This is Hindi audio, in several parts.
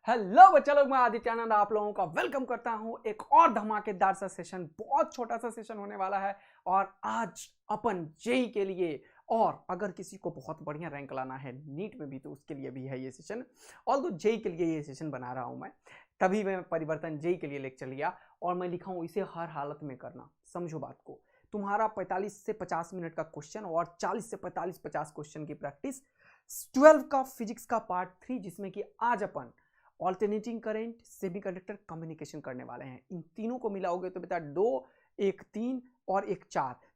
हेलो बच्चा लोग, मैं आदित्यानंद आप लोगों का वेलकम करता हूं एक और धमाकेदार सा सेशन। बहुत छोटा सा सेशन होने वाला है और आज अपन जेई के लिए, और अगर किसी को बहुत बढ़िया रैंक लाना है नीट में भी तो उसके लिए भी है ये सेशन। ऑल्दो जेई के लिए ये सेशन बना रहा हूं मैं, तभी मैं परिवर्तन जेई के लिए लेक्चर लिया और मैं लिखा हूं इसे हर हालत में करना। समझो बात को, तुम्हारा 45 से 50 मिनट का क्वेश्चन और 40 से 45-50 क्वेश्चन की प्रैक्टिस, 12 का फिजिक्स का पार्ट 3, जिसमें कि आज अपन ऑल्टरनेटिंग करंट, सेमीकंडक्टर, कम्युनिकेशन करने वाले हैं। इन तीनों को मिलाओगे तो बेटा 2, 1 3 और 1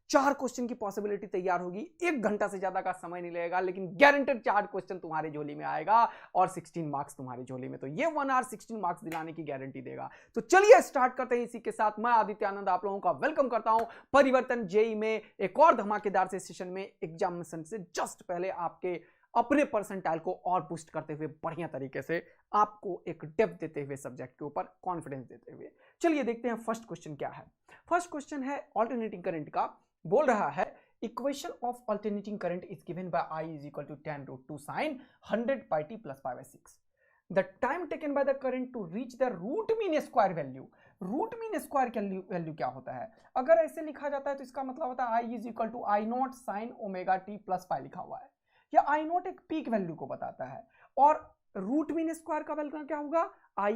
4 क्वेश्चन की पॉसिबिलिटी तैयार होगी। 1 घंटा से ज्यादा का समय नहीं लगेगा, लेकिन गारंटेड 4 क्वेश्चन तुम्हारे झोली में आएगा और 16 मार्क्स तुम्हारी झोली में। तो ये 1 आवर 16 मार्क्स दिलाने की गारंटी देगा। तो चलिए स्टार्ट करते हैं। इसी के साथ मैं आदित्यानंद आप लोगों का वेलकम करता हूं परिवर्तन जेई में एक और धमाकेदार से सेशन में। एग्जामिनेशन से जस्ट पहले आपके अपने परसेंटाइल को और बूस्ट करते हुए, बढ़िया तरीके से आपको एक डेप्थ देते हुए, सब्जेक्ट के ऊपर कॉन्फिडेंस देते हुए। चलिए देखते हैं फर्स्ट क्वेश्चन क्या है। फर्स्ट क्वेश्चन है ऑल्टरनेटिंग करंट का। बोल रहा है equation of alternating current is given by I is equal to 10√2 sin 100 pi t plus pi by 6. The time taken by the current to reach the root mean square value. Root mean square value क्या होता है? अगर ऐसे लिखा जाता है तो इसका मतलब होता है I is equal to I0 sin omega t plus pi लिखा हुआ है। या I0 एक पीक वैल्यू को बताता है और रूट मीन स्क्वायर का वैल्यू क्या होगा? I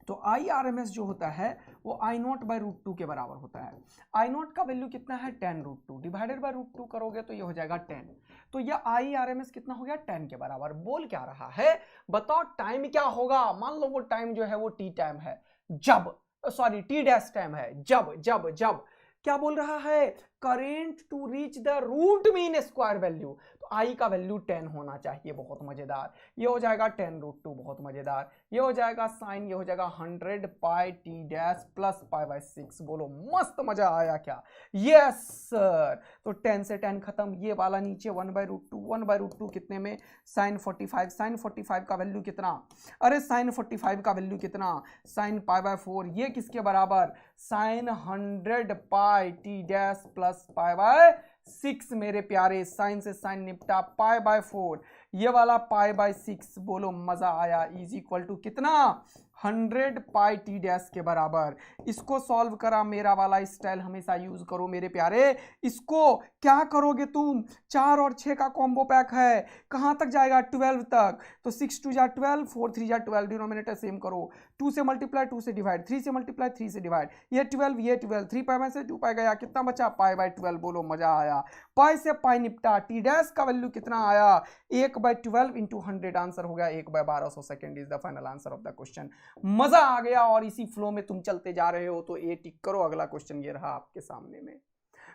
तो I जो होता है वो I0 बाई रूट 2 के बराबर होता है। I0 का वैल्यू कितना है? 10√2 डिवाइडेड बाई रूट 2 करोगे तो ये हो जाएगा 10। तो ये I कितना हो गया? 10 के बराबर। बोल क्या रहा है बताओ? टाइम क्या होगा? मान लो वो टाइम जो है वो टी टाइम है, जब सॉरी टी डैश टाइम है, जब जब जब क्या बोल रहा है? Current to reach the root mean square value. तो आई का वैल्यू 10 होना चाहिए। बहुत मजेदार। ये हो जाएगा 10√2, बहुत मजेदार। ये हो जाएगा साइन, ये हो जाएगा 100 pi T dash plus pi by 6। बोलो मस्त मजा आया क्या? Yes sir. तो 10 से 10 खत्म, ये वाला नीचे 1/√2। 1/√2 कितने में? साइन 45। साइन 45 का वैल्यू कितना? अरे साइन 45 का वैल्यू कितना? Sine pi by 4। ये किसके बराबर? Sine 100 pi T dash plus pi by 6। मेरे प्यारे, साइन से साइन निपटा, पाई बाय 4, ये वाला पाई बाय 6। बोलो मजा आया। इज इक्वल टू कितना? 100 पाई टी डैश के बराबर। इसको सॉल्व करा, मेरा वाला स्टाइल हमेशा यूज करो मेरे प्यारे। इसको क्या करोगे तुम? 4 और 6 का कॉम्बो पैक है, कहां तक जाएगा? 12 तक। तो 6 2 जा 12, 4 3 जा 12, डिनोमिनेटर सेम करो। 2 से मल्टीप्लाई 2 से डिवाइड, 3 से मल्टीप्लाई 3 से डिवाइड, ये 12 ये 12, 3 पाई में से 2 पाई गया, कितना बचा? Pi by 12। बोलो मजा आया। पाई से पाई निपटा। टी डैश का वैल्यू कितना आया? 1/12 इंटू 100। आंसर हो गया 1/1200 second is the final answer of the question. मजा आ गया और इसी फ्लो में तुम चलते जा रहे हो तो ए टिक करो। अगला क्वेश्चन ये रहा आपके सामने में।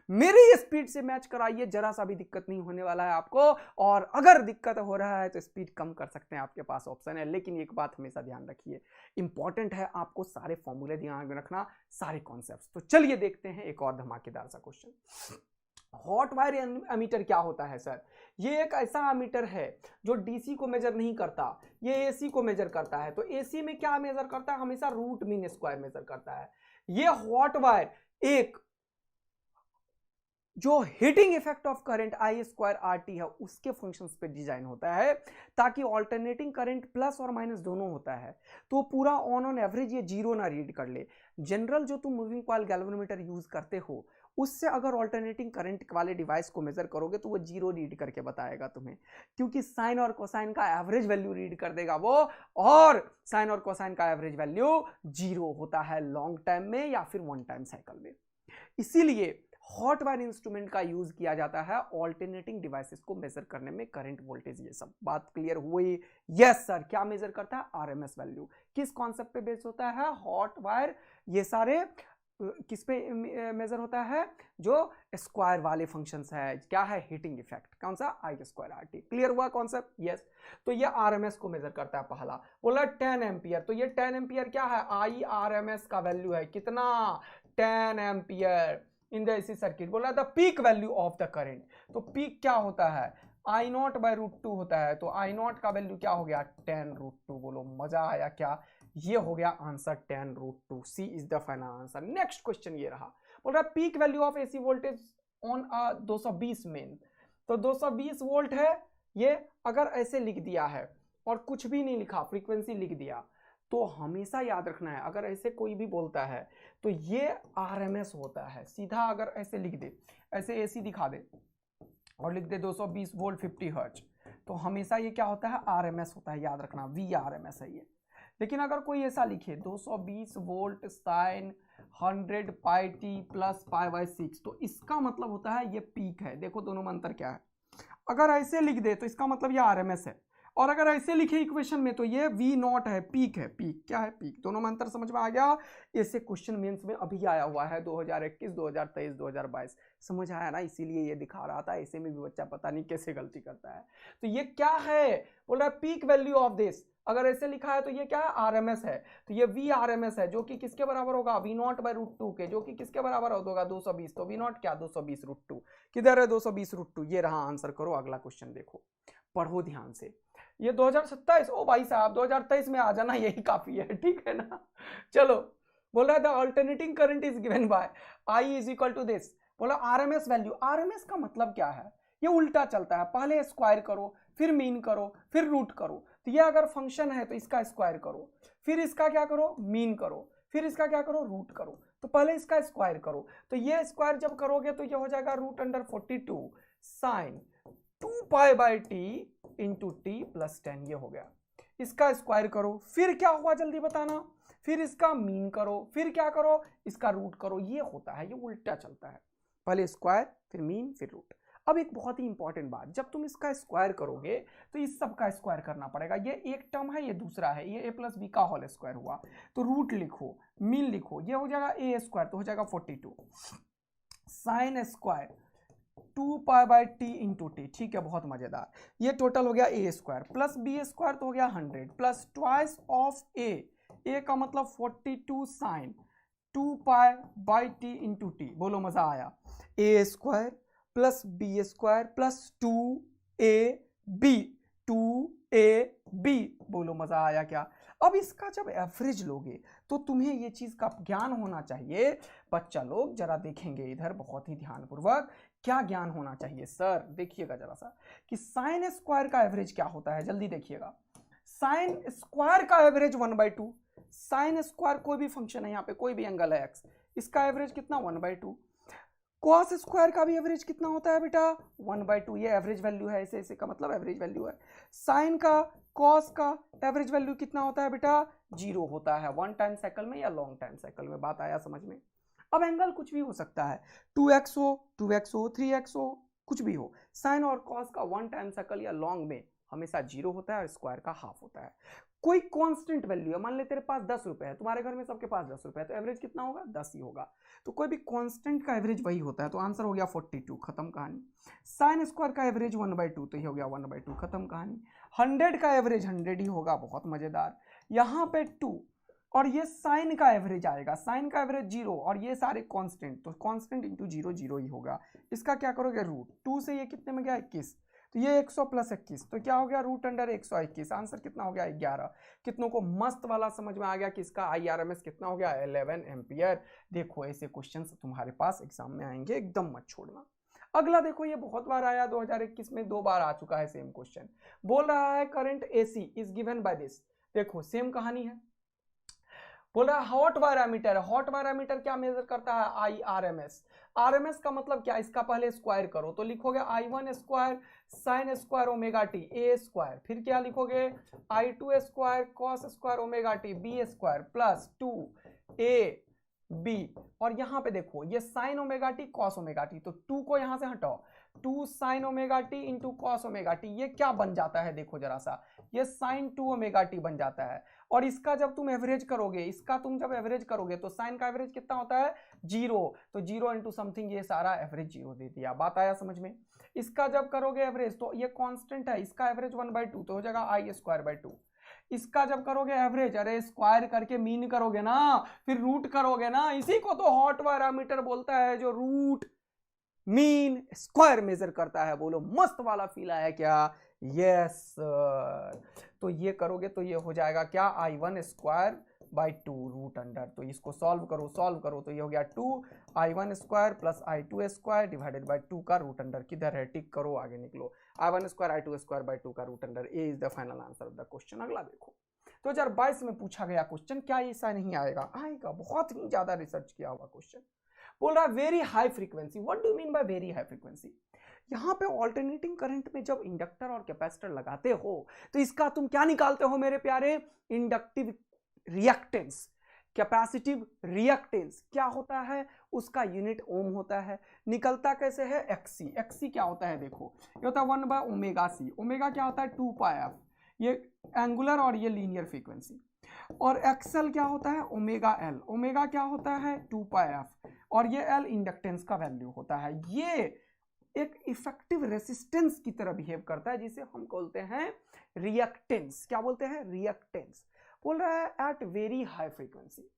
मेरी स्पीड से मैच कराइए, जरा सा भी दिक्कत नहीं होने वाला है आपको। और अगर दिक्कत हो रहा है तो स्पीड कम कर सकते हैं, आपके पास ऑप्शन है। लेकिन एक बात हमेशा ध्यान रखिए, इंपॉर्टेंट है आपको सारे फॉर्मूले ध्यान में रखना, सारे कॉन्सेप्ट्स। तो चलिए देखते हैं एक और धमाकेदार सा क्वेश्चन। हॉट वायर एमीटर क्या होता है सर? ये एक ऐसा एमीटर है जो डीसी को मेजर नहीं करता, ये एसी को मेजर करता है। तो एसी में क्या मेजर करता है? हमेशा रूट मीन स्क्वायर मेजर करता है। ये हॉट वायर एक जो heating effect of current I²RT है उसके फंक्शंस पे डिजाइन होता है, ताकि ऑल्टरनेटिंग करंट प्लस और माइनस दोनों होता है तो पूरा ऑन एवरेज ये जीरो ना रीड कर ले। जनरल जो तुम मूविंग कॉइल गैल्वेनोमीटर यूज करते हो उससे अगर ऑल्टरनेटिंग करंट वाले डिवाइस को मेजर करोगे तो वो जीरो रीड करके बताएगा तुम्हें, क्योंकि साइन और कोसाइन का एवरेज वैल्यू रीड कर देगा वो, और साइन और कोसाइन का एवरेज वैल्यू जीरो होता है लॉन्ग टाइम में या फिर वन टाइम साइकिल में। इसीलिए हॉट वायर इंस्ट्रूमेंट का यूज किया जाता है ऑल्टरनेटिंग डिवाइसेस को मेजर करने में, करंट वोल्टेज ये सब। बात क्लियर हुई? Yes sir. क्या मेजर करता है? RMS value. किस कॉन्सेप्ट पे बेस्ड होता है हॉट वायर? ये सारे किस पे मेजर होता है? जो स्क्वायर वाले फंक्शंस है, क्या है? Heating effect. कौन सा? I²RT। क्लियर हुआ कॉन्सेप्ट? यस। तो ये आरएमएस को मेजर करता है। पहला बोला 10 एम्पियर, तो ये 10 एम्पियर क्या है? IRMS का वैल्यू है कितना? 10 ampere in the AC circuit. बोला the peak value of the current. तो पीक क्या होता है? I0/√2 होता है। तो I0 का वैल्यू क्या हो गया? 10√2। बोलो मजा आया क्या? ये हो गया answer 10√2। C is the final answer. Next question ये रहा, बोल रहा peak value of AC voltage on 220 main. तो 220 वोल्ट है, ये अगर ऐसे लिख दिया है और कुछ भी नहीं लिखा, फ्रीक्वेंसी लिख दिया, तो हमेशा याद रखना है अगर ऐसे कोई भी बोलता है तो ये आरएमएस होता है। सीधा अगर ऐसे लिख दे, ऐसे एसी दिखा दे और लिख दे 220 वोल्ट 50 हर्ट्ज, तो हमेशा ये क्या होता है, आरएमएस होता है, याद रखना वी आरएमएस है ये। लेकिन अगर कोई ऐसा लिखे 220 volt sine 100 pi t plus pi by 6, तो इसका मतलब होता है ये पीक है। देखो दोनों में अंतर क्या है, अगर ऐसे लिख दे तो इसका मतलब ये आरएमएस है, और अगर ऐसे लिखे इक्वेशन में तो ये वी नॉट है, पीक है। पीक क्या है, पीक। दोनों में अंतर समझ में आ गया। ऐसे क्वेश्चन मेंस में अभी आया हुआ है 2021, 2023, 2022, समझ आया ना, इसीलिए ये दिखा रहा था। ऐसे में भी बच्चा पता नहीं कैसे गलती करता है। तो ये क्या है, बोल रहा है पीक वैल्यू ऑफ दिस, अगर ऐसे लिखा है तो ये क्या है, आरएमएस है। तो ये वी आरएमएस है, जो कि किसके बराबर होगा, वी नॉट बाई रूट 2 के, जो कि किसके बराबर होगा, 220। तो वी नॉट क्या, 220 रूट 2। किधर है 220 रूट 2, ये रहा आंसर। करो अगला क्वेश्चन, देखो पढ़ो ध्यान से। ये 2027, ओ भाई साहब 2023 में आ जाना, यही काफी है, ठीक है ना। चलो, बोल रहा है the alternating current is given by I is equal to this. बोला आरएमएस वैल्यू, आरएमएस का मतलब क्या है, ये उल्टा चलता है, पहले स्क्वायर करो, फिर मीन करो, फिर रूट करो। तो ये अगर फंक्शन है तो इसका स्क्वायर करो, फिर इसका क्या करो, मीन करो, फिर इसका क्या करो, रूट करो। तो पहले इसका स्क्वायर करो, तो ये स्क्वायर जब करोगे तो ये हो जाएगा root under 42 sine 2 pi by t into t plus 10, ये हो गया। इसका स्क्वायर करो, फिर क्या हुआ जल्दी बताना, फिर इसका मीन करो, फिर क्या करो, इसका रूट करो। ये होता है, ये उल्टा चलता है, पहले स्क्वायर फिर मीन फिर रूट। अब एक बहुत ही इंपॉर्टेंट बात, जब तुम इसका स्क्वायर करोगे तो इस सब का स्क्वायर करना पड़ेगा। ये एक टर्म है, ये दूसरा है, ये a प्लस बी का होल स्क्वायर हुआ, तो रूट लिखो, मीन लिखो, ये हो जाएगा a स्क्वायर, तो हो जाएगा 42 sine square 2 pi by t into t, ठीक है, बहुत मजेदार। ये टोटल हो गया a square plus B square, तो हो गया 100 प्लस ट्वाइस ऑफ a का मतलब 42 sine 2 pi by t into t. बोलो मजा आया। a square plus B square plus 2ab, 2ab, बोलो मजा आया क्या। अब इसका जब एवरेज लोगे तो तुम्हें ये चीज का ज्ञान होना चाहिए। बच्चा लोग जरा देखेंगे इधर बहुत ही ध्यानपूर्वक, क्या ज्ञान होना चाहिए सर, देखिएगा जरा सा कि साइन स्क्वायर का एवरेज क्या होता है, जल्दी देखिएगा। साइन स्क्वायर का एवरेज 1/2, साइन स्क्वायर कोई भी फंक्शन है, यहाँ पे कोई भी एंगल है x, इसका एवरेज कितना 1/2। कॉस स्क्वायर का भी एवरेज कितना होता है बेटा 1/2, ये एवरेज वैल्यू है, ऐसे ऐसे का मतलब एवरेज वैल्यू है। साइन का कॉस का एवरेज वैल्यू कितना होता है बेटा 0 होता है, 1 टाइम साइकिल में या लॉन्ग टाइम साइकिल में। बात आया समझ में। अब एंगल कुछ भी हो सकता है, 2x हो, 2x हो, 3x हो, कुछ भी हो। साइन और कॉस का 1 टाइम साइकिल या लॉन्ग में हमेशा 0 होता है और स्क्वायर का हाफ होता है। कोई कांस्टेंट वैल्यू है, मान ले तेरे पास 10 रुपए है, तुम्हारे घर में सबके पास 10 रुपए है, तो एवरेज कितना होगा 10 ही होगा। तो कोई भी कांस्टेंट का एवरेज वही होता है, तो आंसर हो गया 42, खत्म कहानी। साइन स्क्वायर का एवरेज 1/2, तो ये हो गया 1/2, खत्म कहानी। 100 का एवरेज 100 ही होगा, बहुत मजेदार। यहाँ पे 2 और ये साइन का एवरेज आएगा, साइन का एवरेज 0 और ये सारे कांस्टेंट, तो कांस्टेंट इंटू 0 0 ही होगा। इसका क्या करोगे रूट, 2 से ये कितने में गया 21, तो ये 100 प्लस 21, तो क्या हो गया रूट अंडर 121। आंसर कितना हो गया 11। कितनों को मस्त वाला समझ में आ गया कि इसका IRMS कितना हो गया 11 एम्पियर। देखो ऐसे क्वेश्चन तुम्हारे पास एग्जाम में आएंगे, एकदम मत छोड़ना। अगला देखो, ये बहुत बार आया, 2021 में 2 बार आ चुका है सेम क्वेश्चन। बोल रहा है current AC is given by this. देखो सेम कहानी है, बोल रहा है हॉट वायरामीटर है। हॉट वायरामीटर क्या मेजर करता है IRMS। RMS का मतलब क्या, इसका पहले स्क्वायर करो, तो लिखोगे I1 square sine square omega T A square, फिर क्या लिखोगे I2 square cos square omega T B square plus 2AB। और यहाँ पे देखो ये sign omega T cos omega T, तो 2 को यहाँ से हटाओ, 2 sign omega T into cos omega T, ये क्या बन जाता है देखो जरा सा, ये साइन 2 ओमेगा टी बन जाता है। और इसका जब तुम एवरेज करोगे, इसका तुम जब एवरेज करोगे तो साइन का एवरेज कितना होता है 0, तो 0 इंटू समथिंग, ये सारा एवरेज 0 दे दिया। बात आया समझ में। इसका जब करोगे एवरेज, तो ये कांस्टेंट है, इसका एवरेज 1/2, तो हो जाएगा I स्क्वायर बाई 2। इसका जब करोगे एवरेज, अरे स्क्वायर करके मीन करोगे ना, फिर रूट करोगे ना, इसी को तो हॉट वायरामीटर बोलता है, जो रूट मीन स्क्वायर मेजर करता है। बोलो मस्त वाला फील आया क्या, यस सर। तो ये करोगे तो ये हो जाएगा क्या I1 स्क्वायर 2 रूट अंडर, तो इसको सॉल्व करो तो ये हो गया 2i1 square plus i2 square divided by 2 का रूट अंडर, किधर है, टिक करो आगे निकलो, i1 square i2 square by 2 का root under. A is the final answer of the question. अगला देखो 2022 में पूछा गया क्वेश्चन, क्या ऐसा नहीं आएगा, आएगा, बहुत ही ज्यादा रिसर्च किया हुआ क्वेश्चन। बोल रहा है very high frequency, what do you mean by very high frequency. यहाँ पे ऑल्टरनेटिंग करंट में जब इंडक्टर और कैपेसिटर लगाते हो तो इसका तुम क्या निकालते हो मेरे प्यारे, इंडक्टिव रिएक्टेंस, कैपेसिटिव रिएक्टेंस क्या होता है, उसका यूनिट ओम होता है। निकलता कैसे है, एक्सी, एक्सी क्या होता है देखो, ये होता है 1/ओमेगा-c, ओमेगा क्या होता है 2πf, ये एंगुलर और ये लीनियर फ्रीक्वेंसी, और एक्सएल क्या होता है ओमेगा-l, ओमेगा क्या होता है 2πf, और ये l इंडक्टेंस का वैल्यू होता है। ये एक इफेक्टिव रेसिस्टेंस की तरह बिहेव करता है जिसे हम बोलते हैं रिएक्टेंस। क्या बोलते हैं, रिएक्टेंस। बोल रहा है एट वेरी हाई फ्रीक्वेंसी,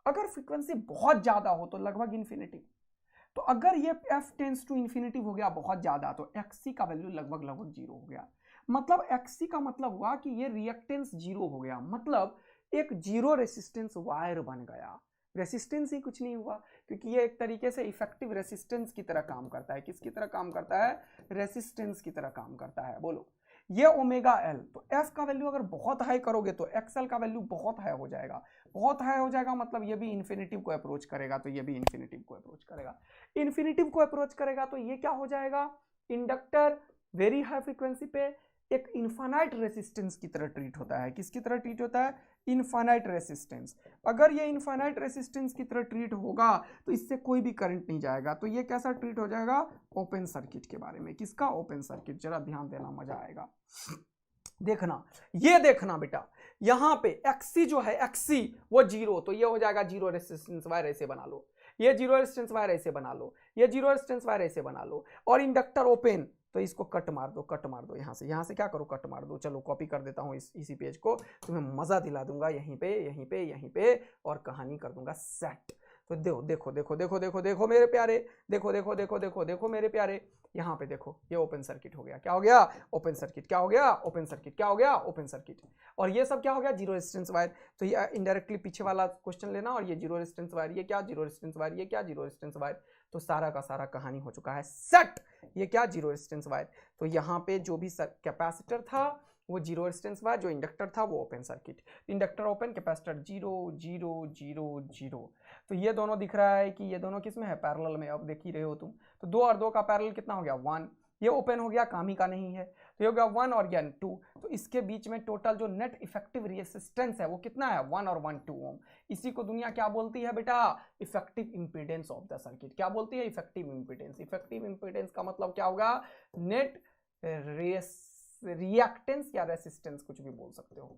अगर फ्रीक्वेंसी बहुत ज्यादा हो तो लगभग इन्फिनिटी, तो अगर ये f टेंस टू इन्फिनिटी हो गया बहुत ज्यादा तो xc का वैल्यू लगभग 0 हो गया। मतलब xc का मतलब हुआ कि ये रिएक्टेंस 0 हो गया, मतलब एक जीरो रेसिस्टेंस वायर बन गया। रेसिस्टेंस ही कुछ नहीं हुआ, क्योंकि ये एक तरीके से इफेक्टिव रेसिस्टेंस की तरह काम करता है। किसकी तरह काम करता है, रेसिस्टेंस की तरह काम करता है। बोलो ये ओमेगा एल, तो f का वैल्यू अगर बहुत हाई करोगे तो एक्सएल का वैल्यू बहुत हाई हो जाएगा, बहुत हाई हो जाएगा मतलब ये भी इन्फिनिटिव को अप्रोच करेगा, तो ये भी इन्फिनिटिव को अप्रोच करेगा। इन्फिनिटिव को अप्रोच करेगा तो ये क्या हो जाएगा, इंडक्टर वेरी हाई फ्रीक्वेंसी पे एक इनफाइनाइट रेसिस्टेंस की तरह ट्रीट होता है। किसकी तरह ट्रीट होता है, इनफाइनाइट रेसिस्टेंस। अगर ये इनफाइनाइट रेसिस्टेंस की तरह ट्रीट होगा तो इससे कोई भी करंट नहीं जाएगा, तो ये कैसा ट्रीट हो जाएगा, ओपन सर्किट के बारे में। किसका, ओपन सर्किट। जरा ध्यान देना, मजा आएगा, देखना, ये देखना बेटा, यहां पे एक्सी जो है, एक्सी वो 0, तो ये हो जाएगा जीरो रेसिस्टेंस वायर, ऐसे बना लो, ये जीरो रेसिस्टेंस वायर ऐसे बना लो, ये जीरो रेसिस्टेंस वायर ऐसे बना लो, और इंडक्टर ओपन, तो इसको कट मार दो, कट मार दो, यहाँ से क्या करो, कट मार दो। चलो कॉपी कर देता हूँ इसी पेज को, तुम्हें मजा दिला दूंगा, यहीं पे यहीं पे यहीं पे, और कहानी कर दूंगा सेट। तो देखो देखो देखो देखो देखो मेरे प्यारे, देखो देखो देखो देखो देखो मेरे प्यारे, यहाँ पे देखो ये ओपन सर्किट हो गया। क्या हो गया, ओपन सर्किट। क्या हो गया, ओपन सर्किट। क्या हो गया, ओपन सर्किट। और ये सब क्या हो गया, जीरो रेजिस्टेंस वायर। तो ये इनडायरेक्टली पीछे वाला क्वेश्चन लेना, और ये जीरो रेजिस्टेंस वायर, ये क्या जीरो रेजिस्टेंस वायर, ये क्या जीरो रेजिस्टेंस वायर। तो सारा का सारा कहानी हो चुका है सेट। ये क्या, जीरो रेजिस्टेंस वायर। तो यहाँ पे जो भी कैपेसिटर था वो जीरो रेजिस्टेंस वायर, जो इंडक्टर था वो open circuit. Inductor open, capacitor zero zero zero zero. तो ये दोनों दिख रहा है कि ये दोनों किस में है, पैरेलल में। अब देख ही रहे हो तुम, तो 2 और 2 का पैरेलल कितना हो गया, 1। ये ओपन हो गया, काम ही का नहीं है, तो ये हो गया 1 और 2। तो इसके बीच में टोटल जो नेट इफेक्टिव रेजिस्टेंस है वो कितना है, 1 और 1 2 ओम। इसी को दुनिया क्या बोलती है बेटा, effective impedance of the circuit. क्या बोलती है, इफेक्टिव इंपीडेंस। इफेक्टिव इंपीडेंस का मतलब क्या होगा, नेट रिएक्टेंस या रेसिस्टेंस, कुछ भी बोल सकते हो,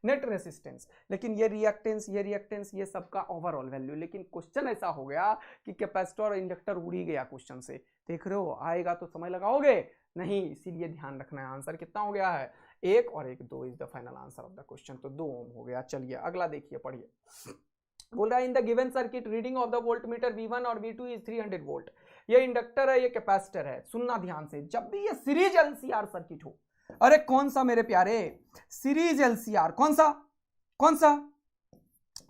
नेट रेसिस्टेंस। लेकिन ये रिएक्टेंस ये सबका ओवरऑल वैल्यू। लेकिन क्वेश्चन ऐसा हो गया कि कैपेसिटर और इंडक्टर उड़ ही गया क्वेश्चन से। देख रहे हो, आएगा तो समय लगाओगे नहीं, इसीलिए ध्यान रखना है। आंसर कितना हो गया है, 1 और 1 2 is the final answer of the question. तो 2 ओम हो गया। चलिए अगला देखिए, पढ़िए। बोल रहा है in the given circuit reading of the voltmeter V1 और V2 इज 300 वोल्ट। ये इंडक्टर है, ये कैपेसिटर है। सुनना ध्यान से, जब भी ये सीरीज LCR सर्किट हो, अरे कौन सा मेरे प्यारे, सीरीज LCR, कौन सा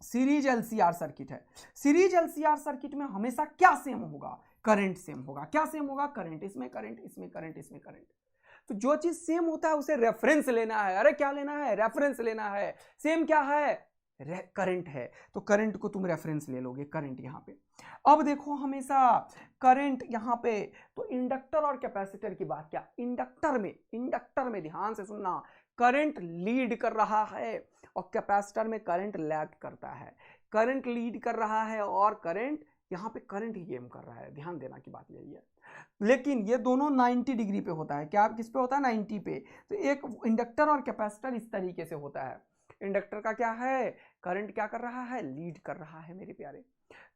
सीरीज LCR सर्किट है। सीरीज LCR सर्किट में हमेशा क्या सेम होगा, करंट सेम होगा। क्या सेम होगा, करंट। इसमें करंट, इसमें करंट, इसमें करंट। तो जो चीज सेम होता है उसे रेफरेंस लेना है। अरे क्या लेना है, रेफरेंस लेना है। सेम क्या है, करंट है, तो करंट को तुम रेफरेंस ले लोगे, करंट यहाँ पे। अब देखो हमेशा करंट यहाँ पे, तो इंडक्टर और कैपेसिटर की बात क्या, इंडक्टर में ध्यान से सुनना, करंट लीड कर रहा है और कैपेसिटर में करंट लैग करता है। करंट लीड कर रहा है और करंट यहाँ पे करंट ही गेम कर रहा है। ध्यान देना की बात यही है। लेकिन ये दोनों 90 डिग्री पे होता है। क्या किस पे होता है, 90 पे। तो एक इंडक्टर और कैपेसिटर इस तरीके से होता है। इंडक्टर का क्या है, करंट क्या कर रहा है, लीड कर रहा है मेरे प्यारे।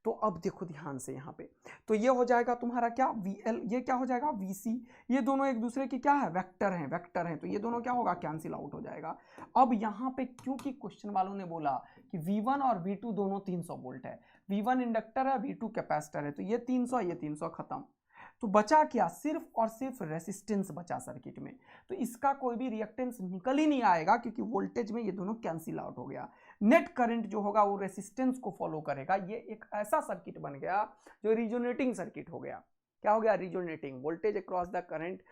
तो अब देखो ध्यान से यहाँ पे, तो ये हो जाएगा तुम्हारा क्या, VL, ये क्या हो जाएगा, VC। ये दोनों एक दूसरे की क्या है, वेक्टर हैं, तो ये दोनों क्या होगा, कैंसिल आउट हो जाएगा। अब यहाँ पे क्योंकि क्वेश्चन वालों ने बोला कि V1 और V2 दोनों 300 वोल्ट है, V1 इंडक्टर है, V2 कैपेसिटर है, तो ये 300 खत्म। तो बचा क्या, सिर्फ और सिर्फ रेसिस्टेंस बचा सर्किट में। तो इसका कोई भी रिएक्टेंस निकल ही नहीं आएगा क्योंकि वोल्टेज में ये दोनों कैंसिल आउट हो गया। नेट करंट जो होगा वो रेसिस्टेंस को फॉलो करेगा। ये एक ऐसा सर्किट बन गया जो रिजोनेटिंग सर्किट हो गया। क्या हो गया, resonating, voltage across the current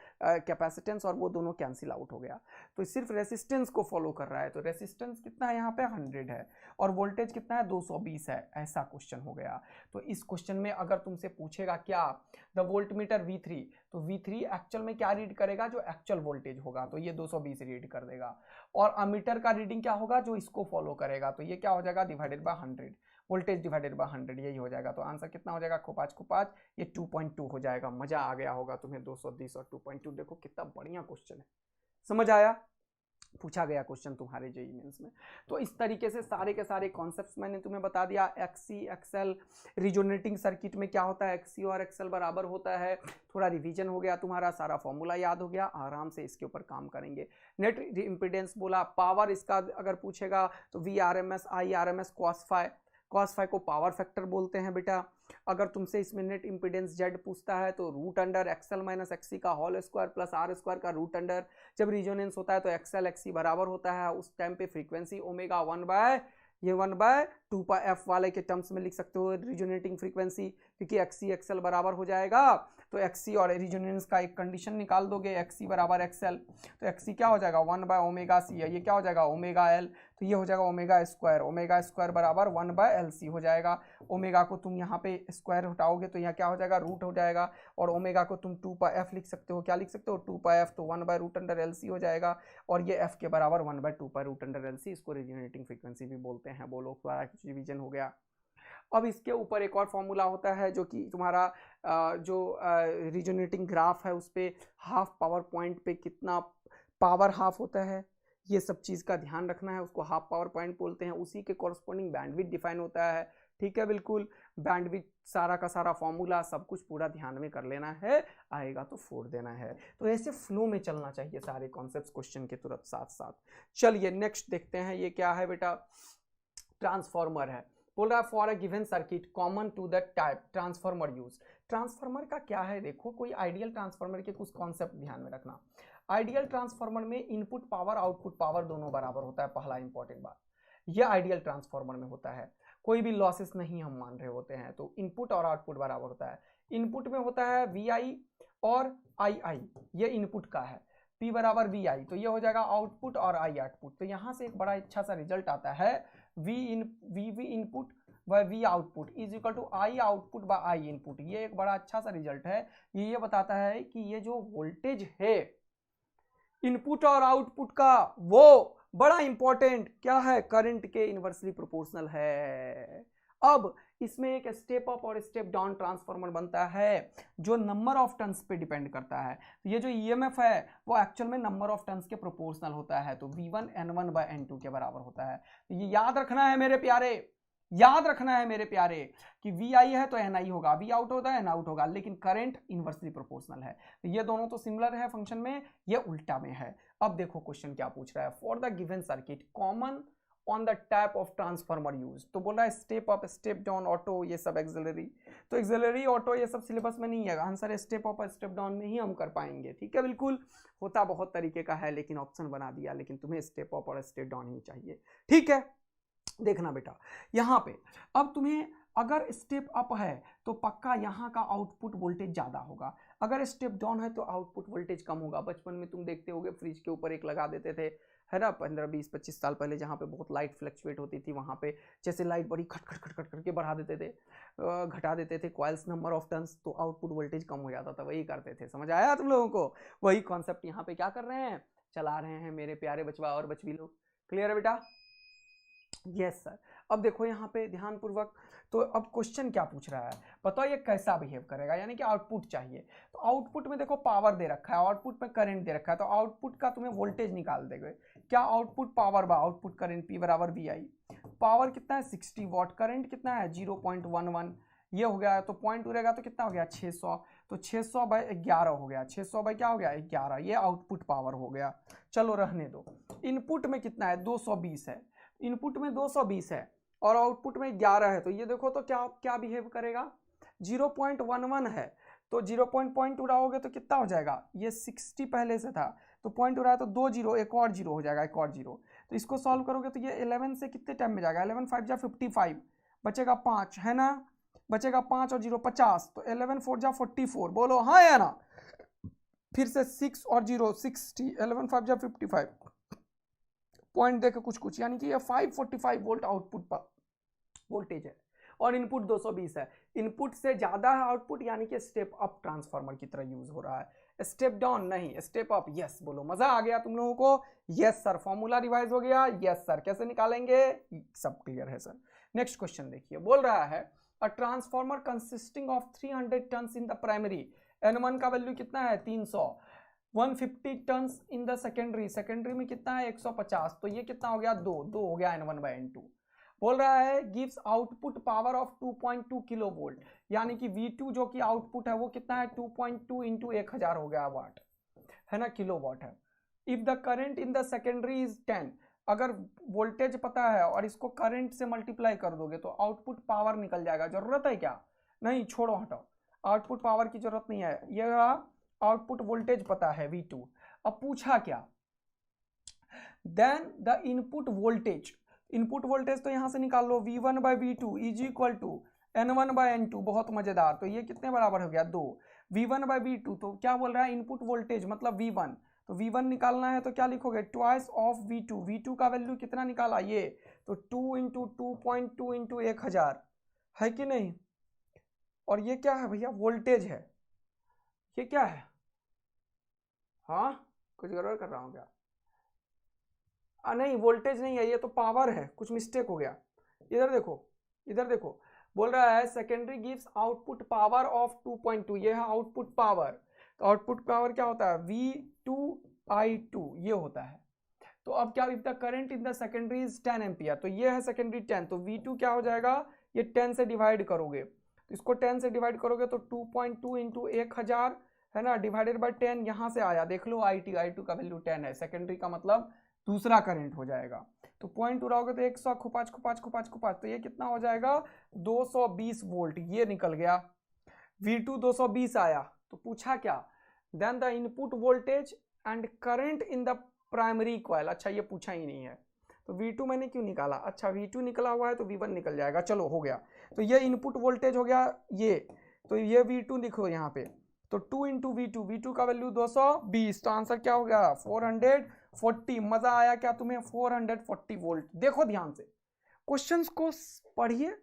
capacitance और वो दोनों कैंसिल आउट हो गया। तो सिर्फ रेसिस्टेंस को फॉलो कर रहा है। तो रेसिस्टेंस कितना है यहाँ पे 100 है और वोल्टेज कितना है 220 है। ऐसा क्वेश्चन हो गया। तो इस क्वेश्चन में अगर तुमसे पूछेगा क्या द वोल्टमीटर V3, तो V3 एक्चुअल में क्या रीड करेगा, जो एक्चुअल वोल्टेज होगा तो ये 220 रीड कर देगा। और अमीटर का रीडिंग क्या होगा, जो इसको फॉलो करेगा, तो ये क्या हो जाएगा divided by 100, voltage divided by 100 यही हो जाएगा। तो आंसर कितना हो जाएगा, खोपाच खोपाच ये 2.2 हो जाएगा। मजा आ गया होगा तुम्हें, 220 और 2.2, देखो कितना बढ़िया क्वेश्चन है, समझ आया, पूछा गया क्वेश्चन तुम्हारे जेईई मेंस में। तो इस तरीके से सारे के सारे कॉन्सेप्ट्स मैंने तुम्हें बता दिया। एक्सी एक्सएल रिजोनेटिंग सर्किट में क्या होता है, एक्सी और एक्सएल बराबर होता है। थोड़ा रिवीजन हो गया तुम्हारा, सारा फॉर्मूला याद हो गया, आराम से इसके ऊपर काम करेंगे। नेट इंपीडेंस बोला, पावर इसका अगर पूछेगा तो VRMS IRMS cos फाई को पावर फैक्टर बोलते हैं बेटा। अगर तुमसे इसमें नेट इंपीडेंस Z पूछता है तो root under XL minus XC का whole square plus R square का रूट अंडर। जब रिजोनेंस होता है तो एक्सएल एक्सी बराबर होता है, उस टाइम पे फ्रीक्वेंसी ओमेगा 1/2 पाई एफ वाले के टर्म्स में लिख सकते हो रिजोनेटिंग फ्रीक्वेंसी, क्योंकि एक्सी एक्सएल बराबर हो जाएगा। तो एक्सी और रिजोनेंस का एक कंडीशन निकाल दोगे, एक्सी बराबर एक्सएल, तो एक्सी क्या हो जाएगा 1/ओमेगा-c है, ये क्या हो जाएगा ओमेगा-l, तो ये हो जाएगा ओमेगा स्क्वायर बराबर 1/LC हो जाएगा। ओमेगा को तुम यहाँ पे स्क्वायर हटाओगे तो यहाँ क्या हो जाएगा रूट हो जाएगा, और ओमेगा को तुम 2 पाई एफ लिख सकते हो, क्या लिख सकते हो 2 पाई एफ, तो 1/√LC हो जाएगा, और ये एफ के बराबर 1/2 पाई√LC, इसको रिजोनेटिंग फ्रीक्वेंसी भी बोलते हैं। बोलो सारा कुछ रिवीजन हो गया। अब इसके ऊपर एक और फॉर्मूला होता है जो कि तुम्हारा जो रिजोनेटिंग ग्राफ है उस पर हाफ पावर पॉइंट पे कितना पावर हाफ होता है, ये सब चीज़ का ध्यान रखना है, उसको हाफ पावर पॉइंट बोलते हैं। उसी के कॉरस्पॉन्डिंग बैंडविड्थ डिफाइन होता है, ठीक है, बिल्कुल बैंडविड्थ सारा का सारा फॉर्मूला सब कुछ पूरा ध्यान में कर लेना है, आएगा तो फोड़ देना है। तो ऐसे फ्लो में चलना चाहिए सारे कॉन्सेप्ट्स क्वेश्चन के तुरंत साथ साथ। चलिए नेक्स्ट देखते हैं, ये क्या है बेटा, ट्रांसफॉर्मर है। बोल रहा है for a given circuit common to the type transformer use. Transformer का क्या है, देखो कोई आइडियल ट्रांसफॉर्मर के कुछ कॉन्सेप्ट ध्यान में रखना। आइडियल ट्रांसफॉर्मर में इनपुट पावर आउटपुट पावर दोनों बराबर होता है, पहला इंपॉर्टेंट बात, यह आइडियल ट्रांसफॉर्मर में होता है। कोई भी लॉसेस नहीं हम मान रहे होते हैं, तो इनपुट और आउटपुट बराबर होता है। इनपुट में होता है VI और II, ये इनपुट का है, P बराबर VI, तो ये हो जाएगा आउटपुट और I आउटपुट। तो यहाँ से एक बड़ा अच्छा सा रिजल्ट आता है, VV इनपुट व V output is equal to I output by I input. ये एक बड़ा अच्छा सा रिजल्ट है, ये बताता है कि ये जो वोल्टेज है इनपुट और आउटपुट का वो बड़ा इंपॉर्टेंट क्या है, करंट के इनवर्सली प्रोपोर्शनल है। अब इसमें एक स्टेप अप और स्टेप डाउन ट्रांसफार्मर बनता है जो नंबर ऑफ टर्न्स पे डिपेंड करता है। तो ये जो EMF है वो एक्चुअल में नंबर ऑफ टर्न्स के प्रोपोर्शनल होता है, तो V1 N1/N2 के बराबर होता है। तो ये याद रखना है मेरे प्यारे, याद रखना है मेरे प्यारे कि VI है तो NI होगा, V आउट होता है N आउट होगा, लेकिन करंट इनवर्सली प्रोपोर्शनल है। तो ये दोनों तो सिमिलर है फंक्शन में, ये उल्टा में है। अब देखो क्वेश्चन क्या पूछ रहा है, for the given circuit common on the type of transformer use. तो बोल रहा है step up step down auto ये सब एक्सिलरी, तो एक्सिलरी ऑटो ये सब सिलेबस में नहीं है, answer step up step down में ही हम कर पाएंगे, ठीक है, बिल्कुल होता बहुत तरीके का है लेकिन ऑप्शन बना दिया, लेकिन तुम्हें स्टेप अप और स्टेप डाउन ही चाहिए, ठीक है। देखना बेटा यहाँ पे, अब तुम्हें अगर स्टेप अप है तो पक्का यहाँ का आउटपुट वोल्टेज ज़्यादा होगा, अगर स्टेप डाउन है तो आउटपुट वोल्टेज कम होगा। बचपन में तुम देखते होगे फ्रिज के ऊपर एक लगा देते थे, है ना, 15 20 25 साल पहले, जहाँ पे बहुत लाइट फ्लक्चुएट होती थी, वहाँ पे जैसे लाइट बड़ी खट खट खट खट करके बढ़ा देते थे, घटा देते थे कॉइल्स नंबर ऑफ टर्न्स, तो आउटपुट वोल्टेज कम हो जाता था, वही करते थे। समझ आया तुम लोगों को, वही कॉन्सेप्ट यहाँ पे क्या कर रहे हैं, चला रहे हैं मेरे प्यारे बचवा और बचवी लोग। क्लियर है बेटा, यस सर। अब देखो यहाँ पे ध्यान पूर्वक, तो अब क्वेश्चन क्या पूछ रहा है, बताओ ये कैसा बिहेव करेगा, यानी कि आउटपुट चाहिए। तो आउटपुट में देखो पावर दे रखा है, आउटपुट में करंट दे रखा है, तो आउटपुट का तुम्हें वोल्टेज निकाल देंगे, क्या आउटपुट पावर बा आउटपुट करंट P बराबर VI। पावर कितना है 60 वॉट, करंट कितना है 0.11, ये हो गया, तो पॉइंट उड़ेगा तो कितना हो गया 600, तो 600/11 हो गया, 600 बाई क्या हो गया 11, ये आउटपुट पावर हो गया। चलो रहने दो। इनपुट में कितना है 220 है, इनपुट में 220 है और आउटपुट में 11 है, तो ये देखो तो क्या क्या बिहेव करेगा, 0.11 है तो 0 पॉइंट उड़ाओगे तो कितना हो जाएगा, ये 60 पहले से था तो पॉइंट उड़ाया तो 2 जीरो, एक और जीरो हो जाएगा, एक और जीरो। तो इसको सॉल्व करोगे तो ये 11 से कितने टाइम में जाएगा, 11 5 जा 55, बचेगा 5 है ना, बचेगा 5 और 0 50, तो 11 4 जा 44, बोलो हाँ या ना। फिर से 6 और 0 60, 11 5 जा 55, पॉइंट देखे कुछ कुछ, यानी कि ये 545 वोल्ट आउटपुट वोल्टेज है और इनपुट 220 है। इनपुट से ज्यादा है आउटपुट, यानी कि स्टेप अप ट्रांसफार्मर की तरह यूज हो रहा है, स्टेप डाउन नहीं, स्टेप अप। यस बोलो, मजा आ गया तुम लोगों को? यस सर, फॉर्मूला रिवाइज हो गया? यस सर, कैसे निकालेंगे सब क्लियर है सर। नेक्स्ट क्वेश्चन देखिए, बोल रहा है a transformer consisting of 300 turns in the primary, N1 का वैल्यू कितना है 300, 150 turns in the secondary, secondary में कितना है 150, तो ये कितना हो गया 2 हो गया N1/N2। बोल रहा है gives output power of 2.2 kilo volt, यानी कि V2 जो कि आउटपुट है वो कितना है 2.2 इंटू 1000 हो गया वाट, है ना, किलो वाट है। If the current in the secondary is 10, अगर वोल्टेज पता है और इसको करंट से मल्टीप्लाई कर दोगे तो आउटपुट पावर निकल जाएगा। जरूरत है क्या? नहीं, छोड़ो हटाओ, आउटपुट पावर की जरूरत नहीं है, यह आउटपुट वोल्टेज पता है V2। अब पूछा क्या, then the input voltage, input voltage तो यहां से निकाल लो, V1/V2 is equal to N1/N2, बहुत मजेदार। तो ये कितने बराबर हो गया 2, V1/V2, तो क्या बोल रहा है इनपुट वोल्टेज मतलब V1, तो V1 निकालना है तो क्या लिखोगे ट्वाइस ऑफ V2, V2 का वैल्यू कितना निकाला ये, तो 2 इंटू 2.2 इंटू 1000 है कि नहीं। और ये क्या है भैया, वोल्टेज है, ये क्या है, हाँ कुछ गड़बड़ कर रहा हूं क्या? नहीं वोल्टेज नहीं है, ये तो पावर है, कुछ मिस्टेक हो गया। इधर देखो, इधर देखो, बोल रहा है secondary gives output power of 2.2, ये है आउटपुट पावर। तो आउटपुट पावर क्या होता है V2I2, ये होता है। तो अब क्या, if the current in the secondary is 10 ampere, तो ये है सेकेंडरी 10, तो V2 क्या हो जाएगा, ये 10 से डिवाइड करोगे, तो इसको 10 से डिवाइड करोगे तो 2.2 इंटू 1000 है ना, डिवाइडेड बाय 10, यहां से आया देख लो I2 का वैल्यू 10 है, सेकेंडरी का मतलब दूसरा करंट हो जाएगा। तो पॉइंट उड़ाओगे तो 100 खुपाच खुपाच खुपाच खुपाच, तो ये कितना हो जाएगा 220 वोल्ट, ये निकल गया। V2 220 आया, तो पूछा क्या, then the input voltage and current in the primary coil, अच्छा ये पूछा ही नहीं है, तो V2 मैंने क्यों निकाला, अच्छा V2 निकला हुआ है तो V1 निकल जाएगा, चलो हो गया। तो ये इनपुट वोल्टेज हो गया ये, तो ये V2 लिखो यहाँ पे, तो 2 इंटू V2 का वैल्यू 220, तो आंसर क्या हो गया 440। मजा आया क्या तुम्हें, 440 वोल्ट। देखो ध्यान से, क्वेश्चंस को पढ़िए,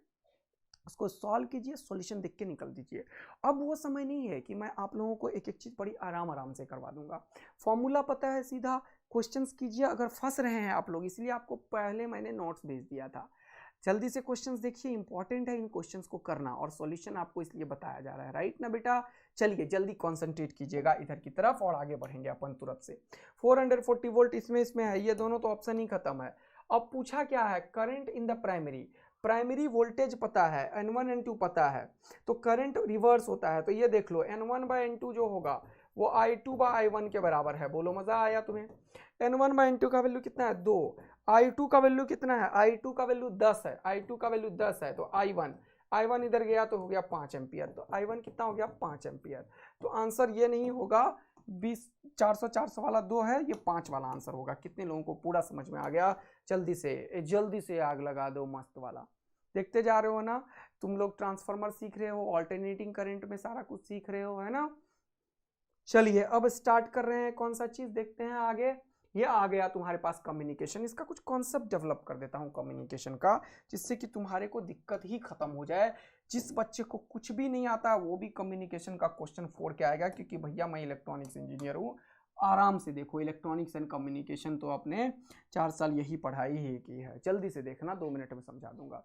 उसको सॉल्व कीजिए, सॉल्यूशन देख के निकल दीजिए। अब वो समय नहीं है कि मैं आप लोगों को एक एक चीज बड़ी आराम से करवा दूंगा, फॉर्मूला पता है, सीधा क्वेश्चंस कीजिए। अगर फंस रहे हैं आप लोग, इसलिए आपको पहले मैंने नोट्स भेज दिया था, जल्दी से क्वेश्चंस देखिए, इंपॉर्टेंट है इन क्वेश्चंस को करना, और सॉल्यूशन आपको इसलिए बताया जा रहा है, राइट ना बेटा। चलिए जल्दी कॉन्सेंट्रेट कीजिएगा इधर की तरफ और आगे बढ़ेंगे अपन तुरंत से। 440 वोल्ट इसमें है, ये दोनों तो ऑप्शन ही खत्म है। अब पूछा क्या है, current in the primary, primary voltage पता है, N1 N2 पता है, तो करंट रिवर्स होता है, तो ये देख लो N1/N2 जो होगा वो I2/I1 के बराबर है। बोलो मजा आया तुम्हें। N1/N2 का वैल्यू कितना है 2, I2 का वैल्यू कितना है, I2 का वैल्यू 10 है, I2 का वैल्यू 10 है, तो I1 इधर गया तो हो गया 5 एम्पियर, तो I1 कितना हो गया 5 एम्पियर। तो आंसर ये नहीं होगा 20 400 वाला 2 है, ये 5 वाला आंसर होगा। कितने लोगों को पूरा समझ में आ गया? जल्दी से आग लगा दो मस्त वाला। देखते जा रहे हो ना, तुम लोग ट्रांसफार्मर सीख रहे हो, ऑल्टरनेटिंग करंट में सारा कुछ सीख रहे हो, है ना। चलिए अब स्टार्ट कर रहे हैं, कौन सा चीज देखते हैं आगे। ये आ गया तुम्हारे पास कम्युनिकेशन, इसका कुछ कॉन्सेप्ट डेवलप कर देता हूं कम्युनिकेशन का, जिससे कि तुम्हारे को दिक्कत ही खत्म हो जाए। जिस बच्चे को कुछ भी नहीं आता वो भी कम्युनिकेशन का क्वेश्चन 4 के आएगा, क्योंकि भैया मैं इलेक्ट्रॉनिक्स इंजीनियर हूँ। आराम से देखो, इलेक्ट्रॉनिक्स एंड कम्युनिकेशन तो आपने 4 साल यही पढ़ाई ही की है। जल्दी से देखना, 2 मिनट में समझा दूंगा।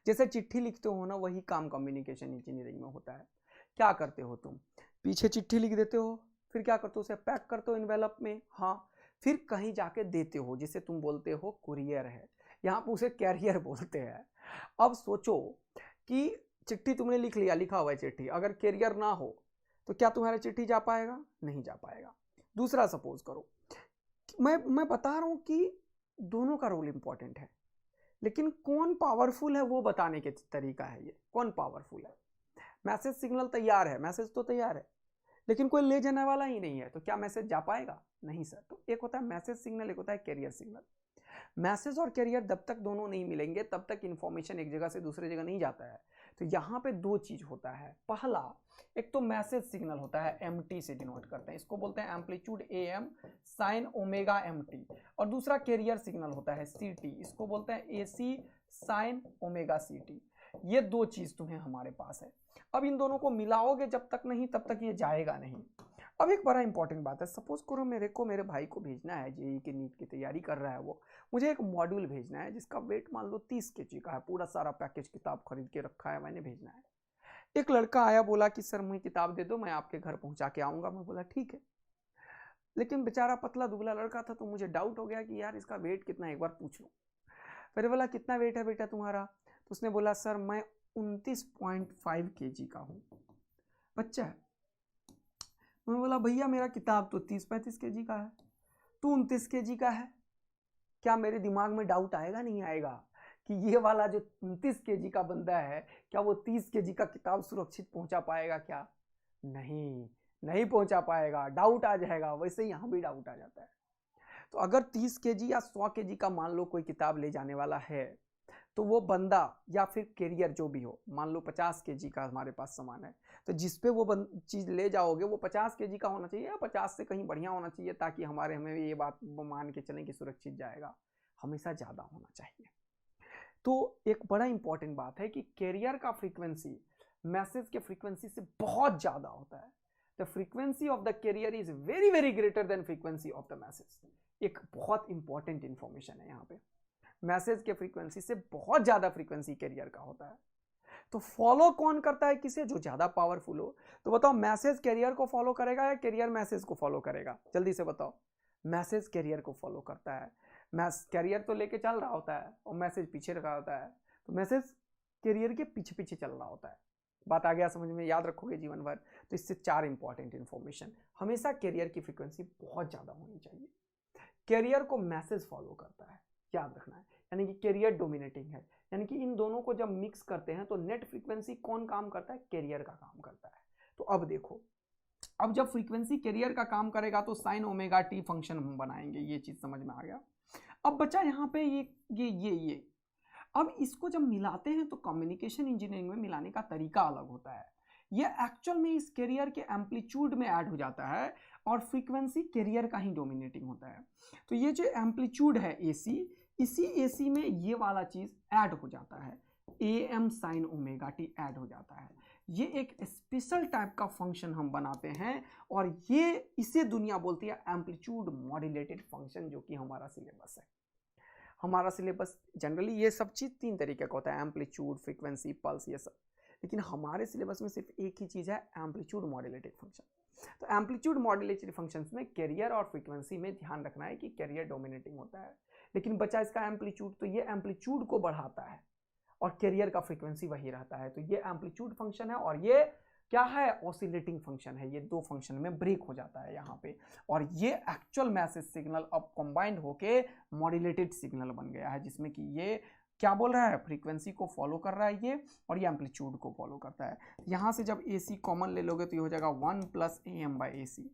जैसे चिट्ठी लिखते हो ना, वही काम कम्युनिकेशन इंजीनियरिंग में होता है। क्या करते हो तुम, पीछे चिट्ठी लिख देते हो, फिर क्या करते हो उसे पैक करते हो एनवेलप में, हाँ, फिर कहीं जाके देते हो, जिसे तुम बोलते हो कुरियर है, यहाँ पर उसे कैरियर बोलते हैं। अब सोचो कि चिट्ठी तुमने लिख लिया, लिखा हुआ है चिट्ठी, अगर कैरियर ना हो तो क्या तुम्हारा चिट्ठी जा पाएगा? नहीं जा पाएगा। दूसरा सपोज करो, मैं बता रहा हूं कि दोनों का रोल इंपॉर्टेंट है, लेकिन कौन पावरफुल है वो बताने के तरीका है ये, कौन पावरफुल है। मैसेज सिग्नल तैयार है, मैसेज तो तैयार है, लेकिन कोई ले जाने वाला ही नहीं है, तो क्या मैसेज जा पाएगा? नहीं सर। तो एक होता है मैसेज सिग्नल, एक होता है कैरियर सिग्नल। मैसेज और कैरियर जब तक दोनों नहीं मिलेंगे तब तक इंफॉर्मेशन एक जगह से दूसरे जगह नहीं जाता है। तो यहाँ पे दो चीज होता है। पहला, एक तो मैसेज सिग्नल होता है, एमटी से डिनोट करते हैं, इसको बोलते हैं amplitude M sine omega MT. और दूसरा कैरियर सिग्नल होता है सीटी, इसको बोलते हैं एसी साइन ओमेगा सीटी। ये दो चीज तुम्हें हमारे पास है। अब इन दोनों को मिलाओगे जब तक नहीं तब तक ये जाएगा नहीं। अब एक बड़ा इंपॉर्टेंट बात है, सपोज करो मेरे भाई को भेजना है, जेई की नीट की तैयारी कर रहा है वो, मुझे एक मॉड्यूल भेजना है जिसका वेट मान लो 30 केजी का है, पूरा सारा पैकेज किताब खरीद के रखा है मैंने, भेजना है। एक लड़का आया, बोला कि सर मुझे किताब दे दो, मैं आपके घर पहुंचा के आऊंगा। मैं बोला ठीक है, लेकिन बेचारा पतला दुबला लड़का था, तो मुझे डाउट हो गया कि यार इसका वेट कितना है, एक बार पूछ लो। फिर बोला कितना वेट है बेटा तुम्हारा? तो उसने बोला सर मैं 29.5 केजी का हूँ, बच्चा है। मैं बोला भैया मेरा किताब तो 30-35 केजी का है, तू 29 केजी का है, क्या मेरे दिमाग में डाउट आएगा? नहीं आएगा कि ये वाला जो 29 केजी का बंदा है, क्या वो 30 केजी का किताब सुरक्षित पहुंचा पाएगा? क्या नहीं पहुंचा पाएगा, डाउट आ जाएगा। वैसे यहाँ भी डाउट आ जाता है। तो अगर 30 केजी या 100 केजी का मान लो कोई किताब ले जाने वाला है, तो वो बंदा या फिर कैरियर जो भी हो, मान लो 50 केजी का हमारे पास सामान है, तो जिसपे वो चीज ले जाओगे वो 50 केजी का होना चाहिए या 50 से कहीं बढ़िया होना चाहिए, ताकि हमें ये बात मान के चलें कि सुरक्षित जाएगा। हमेशा ज्यादा होना चाहिए। तो एक बड़ा इंपॉर्टेंट बात है कि कैरियर का फ्रीक्वेंसी मैसेज के फ्रीक्वेंसी से बहुत ज्यादा होता है। The frequency of the carrier is very very greater than frequency of the message. एक बहुत इंपॉर्टेंट इंफॉर्मेशन है यहाँ पे, मैसेज के फ्रीक्वेंसी से बहुत ज्यादा फ्रीक्वेंसी कैरियर का होता है। तो फॉलो कौन करता है किसे? जो ज्यादा पावरफुल हो। तो बताओ, मैसेज कैरियर को फॉलो करेगा या कैरियर मैसेज को फॉलो करेगा? जल्दी से बताओ। मैसेज कैरियर को फॉलो करता है। कैरियर तो लेके चल रहा होता है और मैसेज पीछे रखा होता है, तो मैसेज कैरियर के पीछे पीछे चल रहा होता है। बात आ गया समझ में? याद रखोगे जीवन भर। तो इससे 4 इंपॉर्टेंट इंफॉर्मेशन। हमेशा कैरियर की फ्रीक्वेंसी बहुत ज्यादा होनी चाहिए। कैरियर को मैसेज फॉलो करता है, याद रखना है, यानी कि कैरियर डोमिनेटिंग है। यानी कि इन दोनों को जब मिक्स करते हैं तो नेट फ्रीक्वेंसी कौन काम करता है? कैरियर का काम करता है। तो अब देखो, अब जब फ्रीक्वेंसी कैरियर का काम करेगा तो साइन ओमेगा टी फंक्शन हम बनाएंगे। ये चीज समझ में आ गया। अब बचा यहाँ पे ये अब इसको जब मिलाते हैं तो कम्युनिकेशन इंजीनियरिंग में मिलाने का तरीका अलग होता है। ये एक्चुअल में इस कैरियर के एम्पलीट्यूड में ऐड हो जाता है और फ्रीक्वेंसी कैरियर का ही डोमिनेटिंग होता है। तो ये जो एम्पलीट्यूड है एसी, इसी एसी में ये वाला चीज ऐड हो जाता है, M sine omega t add हो जाता है। ये एक स्पेशल टाइप का फंक्शन हम बनाते हैं और ये इसे दुनिया बोलती है एम्पलीट्यूड मॉड्यूलेटेड फंक्शन, जो कि हमारा सिलेबस है। हमारा सिलेबस जनरली ये सब चीज 3 तरीके का होता है, एम्पलीट्यूड, फ्रीक्वेंसी, पल्स, ये सब। लेकिन हमारे सिलेबस में सिर्फ एक ही चीज है, एम्पलीट्यूड मॉड्यूलेटेड फंक्शन। तो एम्पलीट्यूड मॉड्यूलेटेड फंक्शंस में कैरियर और फ्रीक्वेंसी में ध्यान रखना है कि कैरियर डोमिनेटिंग होता है, लेकिन बचा इसका एम्पलीट्यूड। तो ये एम्पलीट्यूड को बढ़ाता है और कैरियर का फ्रीक्वेंसी वही रहता है। तो ये एम्पलीट्यूड फंक्शन है और ये क्या है? ऑसिलेटिंग फंक्शन है। ये 2 फंक्शन में ब्रेक हो जाता है यहाँ पे, और ये एक्चुअल मैसेज सिग्नल अब कंबाइंड होके मॉड्यूलेटेड सिग्नल बन गया है, जिसमें कि ये क्या बोल रहा है? फ्रीक्वेंसी को फॉलो कर रहा है ये, और ये एम्पलीट्यूड को फॉलो करता है। यहाँ से जब AC कॉमन ले लोगे तो ये हो जाएगा 1 + AM/AC।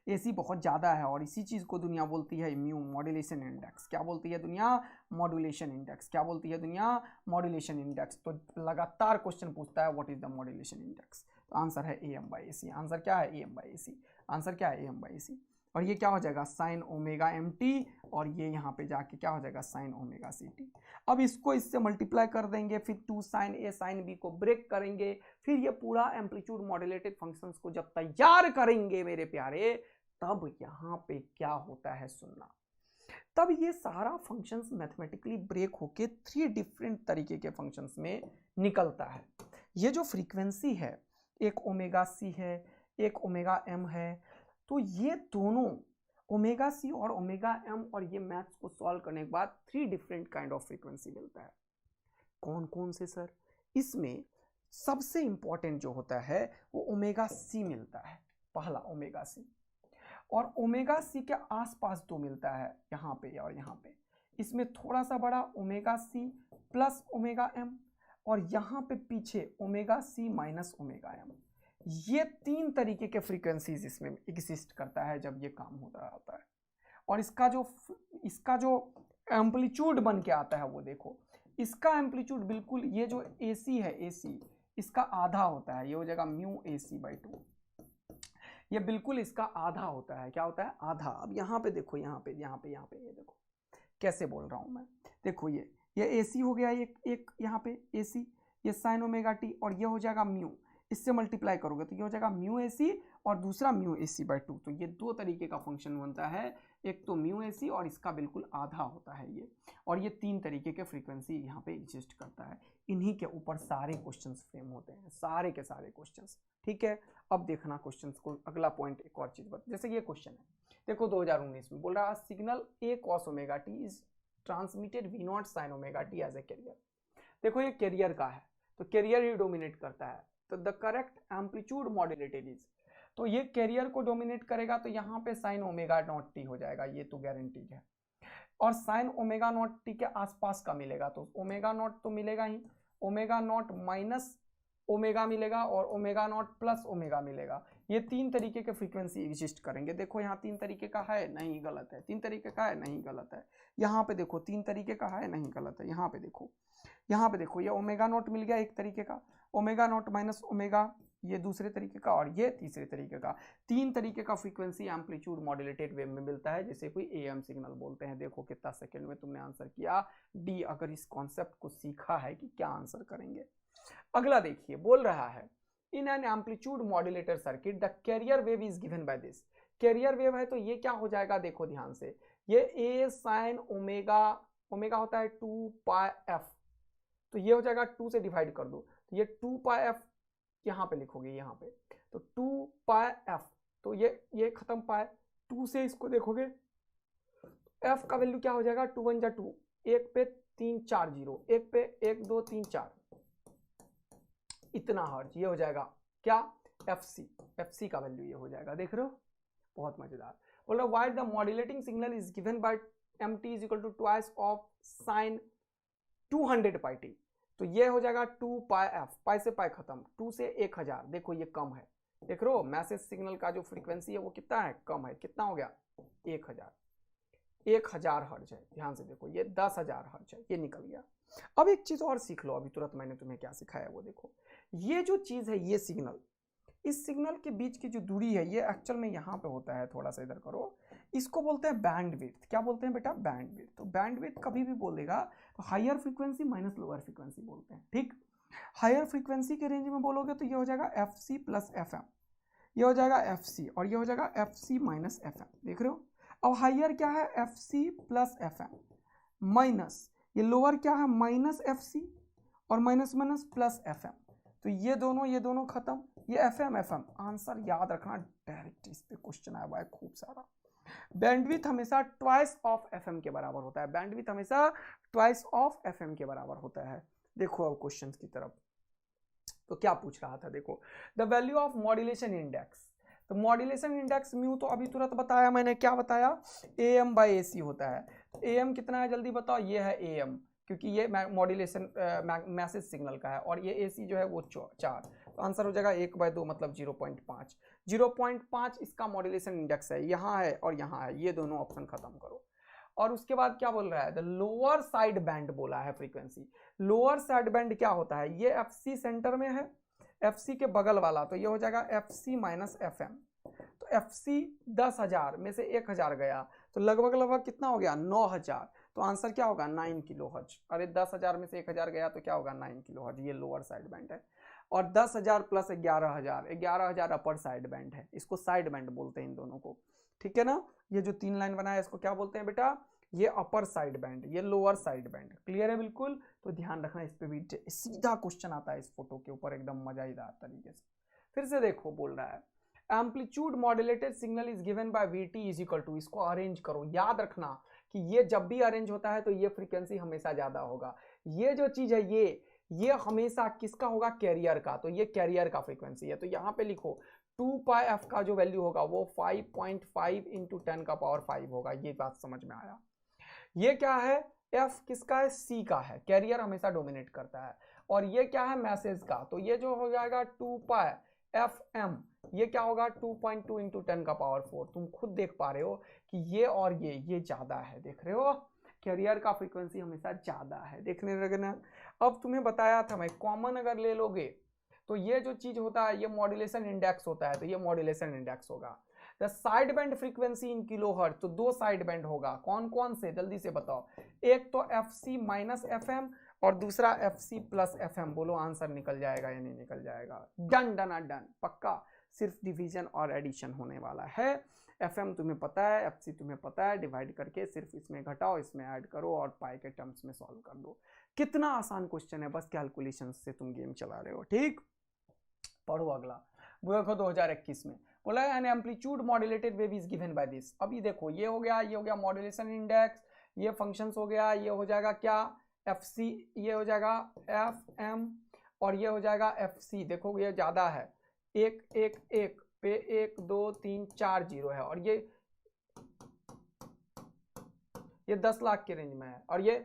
AC बहुत ज़्यादा है और इसी चीज़ को दुनिया बोलती है म्यू, मॉड्यूलेशन इंडेक्स। क्या बोलती है दुनिया? Modulation index. क्या बोलती है दुनिया? Modulation index. तो लगातार क्वेश्चन पूछता है what is the modulation index. तो आंसर है AM/AC। आंसर क्या है? AM/AC। आंसर क्या है? AM/AC। और ये क्या हो जाएगा? साइन ओमेगा MT, और ये यहाँ पे जाके क्या हो जाएगा? Sine omega CT। अब इसको इससे मल्टीप्लाई कर देंगे, फिर 2 sin A sin B को ब्रेक करेंगे, फिर ये पूरा एम्पलीट्यूड मॉड्यूलेटेड फंक्शंस को जब तैयार करेंगे मेरे प्यारे, तब यहाँ पे क्या होता है सुनना। तब ये सारा फंक्शंस मैथमेटिकली ब्रेक होके 3 डिफरेंट तरीके के फंक्शंस में निकलता है। ये जो फ्रीक्वेंसी है, एक ओमेगा C है, एक ओमेगा M है। तो ये दोनों ओमेगा C और ओमेगा M, और ये मैथ्स को सॉल्व करने के बाद 3 डिफरेंट काइंड ऑफ फ्रीक्वेंसी मिलता है। कौन कौन से सर? इसमें सबसे इंपॉर्टेंट जो होता है वो ओमेगा C मिलता है, पहला ओमेगा C। और ओमेगा C के आसपास 2 मिलता है, यहाँ पे और यहाँ पे। इसमें थोड़ा सा बड़ा omega C plus omega M, और यहाँ पे पीछे omega C minus omega M. ये 3 तरीके के फ्रीक्वेंसीज इसमें एग्जिस्ट करता है जब ये काम होता रहता है। और इसका जो एम्पलीट्यूड बन के आता है वो देखो, इसका एम्पलीट्यूड बिल्कुल ये जो AC है, AC इसका आधा होता है, ये हो जाएगा म्यू AC/2। ये बिल्कुल इसका आधा होता है। क्या होता है? आधा। अब यहाँ पे देखो, यहाँ पे ये देखो कैसे बोल रहा हूँ मैं। देखो ये AC हो गया, एक यहाँ पे AC, ये साइन ओमेगा टी, और ये हो जाएगा म्यू, इससे मल्टीप्लाई करोगे तो ये हो जाएगा म्यू AC और दूसरा म्यू AC/2। तो ये 2 तरीके का फंक्शन बनता है, एक तो म्यू AC और इसका बिल्कुल आधा होता है ये, और ये 3 तरीके के फ्रीक्वेंसी यहाँ पे एग्जिस्ट करता है। इन्हीं के ऊपर सारे क्वेश्चंस फ्रेम होते हैं, सारे के सारे क्वेश्चंस। ठीक है, अब देखना क्वेश्चंस को। अगला पॉइंट एक और चीज बता, जैसे ये क्वेश्चन है देखो 2019 में बोल रहा है signal A cos omega t is transmitted V0 sin omega t as a carrier. देखो ये कैरियर का है तो कैरियर ही डोमिनेट करता है, तो the correct amplitude modulated is, तो ये कैरियर को डोमिनेट करेगा तो यहाँ पे साइन ओमेगा नॉट टी हो जाएगा, ये तो गारंटीड है। और साइन ओमेगा नॉट टी के आसपास का मिलेगा तो ओमेगा नॉट तो मिलेगा ही, ओमेगा नॉट माइनस ओमेगा मिलेगा और ओमेगा नॉट प्लस ओमेगा मिलेगा। ये 3 तरीके के फ्रीक्वेंसी एग्जिस्ट करेंगे। देखो यहाँ 3 तरीके का है, नहीं गलत है, 3 तरीके का है, नहीं गलत है। यहाँ पे देखो 3 तरीके का है, नहीं गलत है। यहाँ पे देखो ये ओमेगा नॉट मिल गया एक तरीके का, ओमेगा नॉट माइनस ओमेगा ये दूसरे तरीके का, और ये तीसरे तरीके का। 3 तरीके का फ्रीक्वेंसी एम्पलीट्यूड मॉड्यूलेटेड वेव में मिलता है, जैसे कोई AM सिग्नल बोलते हैं। देखो कितना सेकंड में तुमने आंसर किया डी। अगर इस कॉन्सेप्ट को सीखा है कि क्या आंसर करेंगे। अगला देखिए, बोल रहा है in an amplitude modulator circuit the carrier wave is given by this. Carrier wave है तो ये क्या हो जाएगा, देखो ध्यान से, ये A साइन ओमेगा, ओमेगा होता है 2 पाई f, तो ये हो जाएगा 2 से डिवाइड कर दो तो ये 2 पाई f यहाँ पे लिखोगे, यहाँ पे तो 2 पाई f, तो ये खत्म पाए 2 से इसको देखोगे f का वैल्यू क्या हो जाएगा, 2 1 जा 2, 1 पे 3 4 0, 1 पे 1 2 3 4, इतना हर्ज। ये हो जाएगा क्या, FC का वैल्यू ये हो जाएगा। देख रहे हो, बहुत मजेदार। बोल रहा why the modulating signal is given by MT is equal to twice of sine 200 pi t, तो ये हो जाएगा 2 पाई f, पाई से पाई खत्म, 2 से 1000। देखो ये कम है, देख रहे हो मैसेज सिग्नल का जो फ्रीक्वेंसी है वो कितना है, कम है। कितना हो गया, 1000 हर्ज है। ध्यान से देखो ये 10,000 हर्ज है, ये निकल गया। अब एक चीज और सीख लो, अभी तुरंत मैंने तुम्हें क्या सिखाया वो देखो। ये जो चीज है, ये सिग्नल, इस सिग्नल के बीच की जो दूरी है ये एक्चुअल में यहाँ पे होता है, थोड़ा सा इधर करो, इसको बोलते हैं बैंडविड्थ। क्या बोलते हैं बेटा, बैंडविड्थ। तो बैंडविड्थ कभी भी बोलेगा तो higher frequency minus lower frequency बोलते हैं। ठीक, हायर फ्रीक्वेंसी के रेंज में बोलोगे तो ये हो जाएगा FC प्लस FM, ये हो जाएगा FC, और ये हो जाएगा FC माइनस FM। देख रहे हो, अब हायर क्या है, FC प्लस FM, माइनस ये लोअर क्या है, माइनस FC और माइनस माइनस प्लस FM, तो ये दोनों खत्म, ये FM। आंसर याद रखना, डायरेक्ट इस पे क्वेश्चन आया हुआ है खूब सारा। बैंडविड्थ हमेशा ट्वाइस ऑफ FM के बराबर होता है, बैंडविड्थ हमेशा ट्वाइस ऑफ FM के बराबर होता है। देखो अब क्वेश्चन की तरफ, तो क्या पूछ रहा था, देखो the value of modulation index. तो मॉड्यूलेशन इंडेक्स म्यू तो अभी तुरंत बताया मैंने, क्या बताया, AM/AC होता है। तो AM कितना है जल्दी बताओ, ये है AM, क्योंकि ये मॉड्यूलेशन मैसेज सिग्नल का है, और ये AC जो है वो 4, तो आंसर हो जाएगा 1/2 मतलब 0.5। 0.5 इसका मॉड्यूलेशन इंडेक्स है, यहाँ है और यहाँ है, ये दोनों ऑप्शन खत्म करो। और उसके बाद क्या बोल रहा है, द लोअर साइड बैंड बोला है फ्रीक्वेंसी। लोअर साइड बैंड क्या होता है, ये FC सेंटर में है, FC के बगल वाला, तो ये हो जाएगा FC माइनस FM। तो FC 10,000 में से 1000 गया तो लगभग कितना हो गया, 9000, तो आंसर क्या होगा, 9 किलो हर्ज। अरे 10,000 में से 1000 गया तो क्या होगा, 9 किलो हर्ज। ये लोअर साइड बैंड है। और 10,000 प्लस 11,000 अपर साइड बैंड है, इसको साइड बैंड बोलते हैं इन दोनों को। ठीक है ना, ये जो 3 लाइन बनाया इसको क्या बोलते हैं बेटा, ये अपर साइड बैंड, ये लोअर साइड बैंड। क्लियर है बिल्कुल, तो ध्यान रखना, इस पे भी सीधा क्वेश्चन आता है इस फोटो के ऊपर, एकदम मजेदार तरीके से। फिर से देखो, बोल रहा है amplitude modulated signal is given by VT is equal to, इसको अरेंज करो। याद रखना कि ये जब भी अरेंज होता है तो ये फ्रीक्वेंसी हमेशा ज्यादा होगा। ये जो चीज है ये हमेशा किसका होगा, कैरियर का, तो ये कैरियर का फ्रीक्वेंसी है। तो यहाँ पे लिखो 2 पाई f का जो वैल्यू होगा वो 5.5 इंटू 10 का पावर 5 होगा। ये बात समझ में आया। ये क्या है, f किसका है, C का है, कैरियर हमेशा डोमिनेट करता है। और ये क्या है मैसेज का, तो ये जो हो जाएगा 2 पाई FM, ये क्या होगा 2.2 इंटू 10 का पावर 4। तुम खुद देख पा रहे हो कि ये और ये ज्यादा है, देख रहे हो कैरियर का फ्रीक्वेंसी हमेशा ज्यादा है, देखने लगना। अब तुम्हें बताया था मैं, कॉमन अगर ले लोगे तो ये जो चीज होता है ये मॉड्यूलेशन इंडेक्स होता है, तो ये मॉड्यूलेशन इंडेक्स होगा। The side band frequency in kilohertz, तो 2 साइड बैंड होगा, कौन कौन से जल्दी से बताओ। एक तो FC माइनस FM और दूसरा FC प्लस FM। बोलो आंसर निकल जाएगा या नहीं निकल जाएगा? डन डन डन, पक्का। सिर्फ डिवीजन और एडिशन होने वाला है। FM तुम्हें पता है, FC तुम्हें पता है, डिवाइड करके सिर्फ इसमें घटाओ इसमें ऐड करो और पाई के टर्म्स में सॉल्व कर दो। कितना आसान क्वेश्चन है, बस कैलकुलेशन से तुम गेम चला रहे हो। ठीक, पढ़ो अगला। देखो 2021 में बोला an amplitude modulated wave is given by this. अब ये देखो ये हो गया मॉड्यूलेशन इंडेक्स, ये फंक्शंस हो गया, ये हो जाएगा क्या FC, ये हो जाएगा FM और ये हो जाएगा FC। देखो ये ज्यादा है, 1 1 1 पे 1 2 3 4 जीरो है और ये 10 लाख के रेंज में है और ये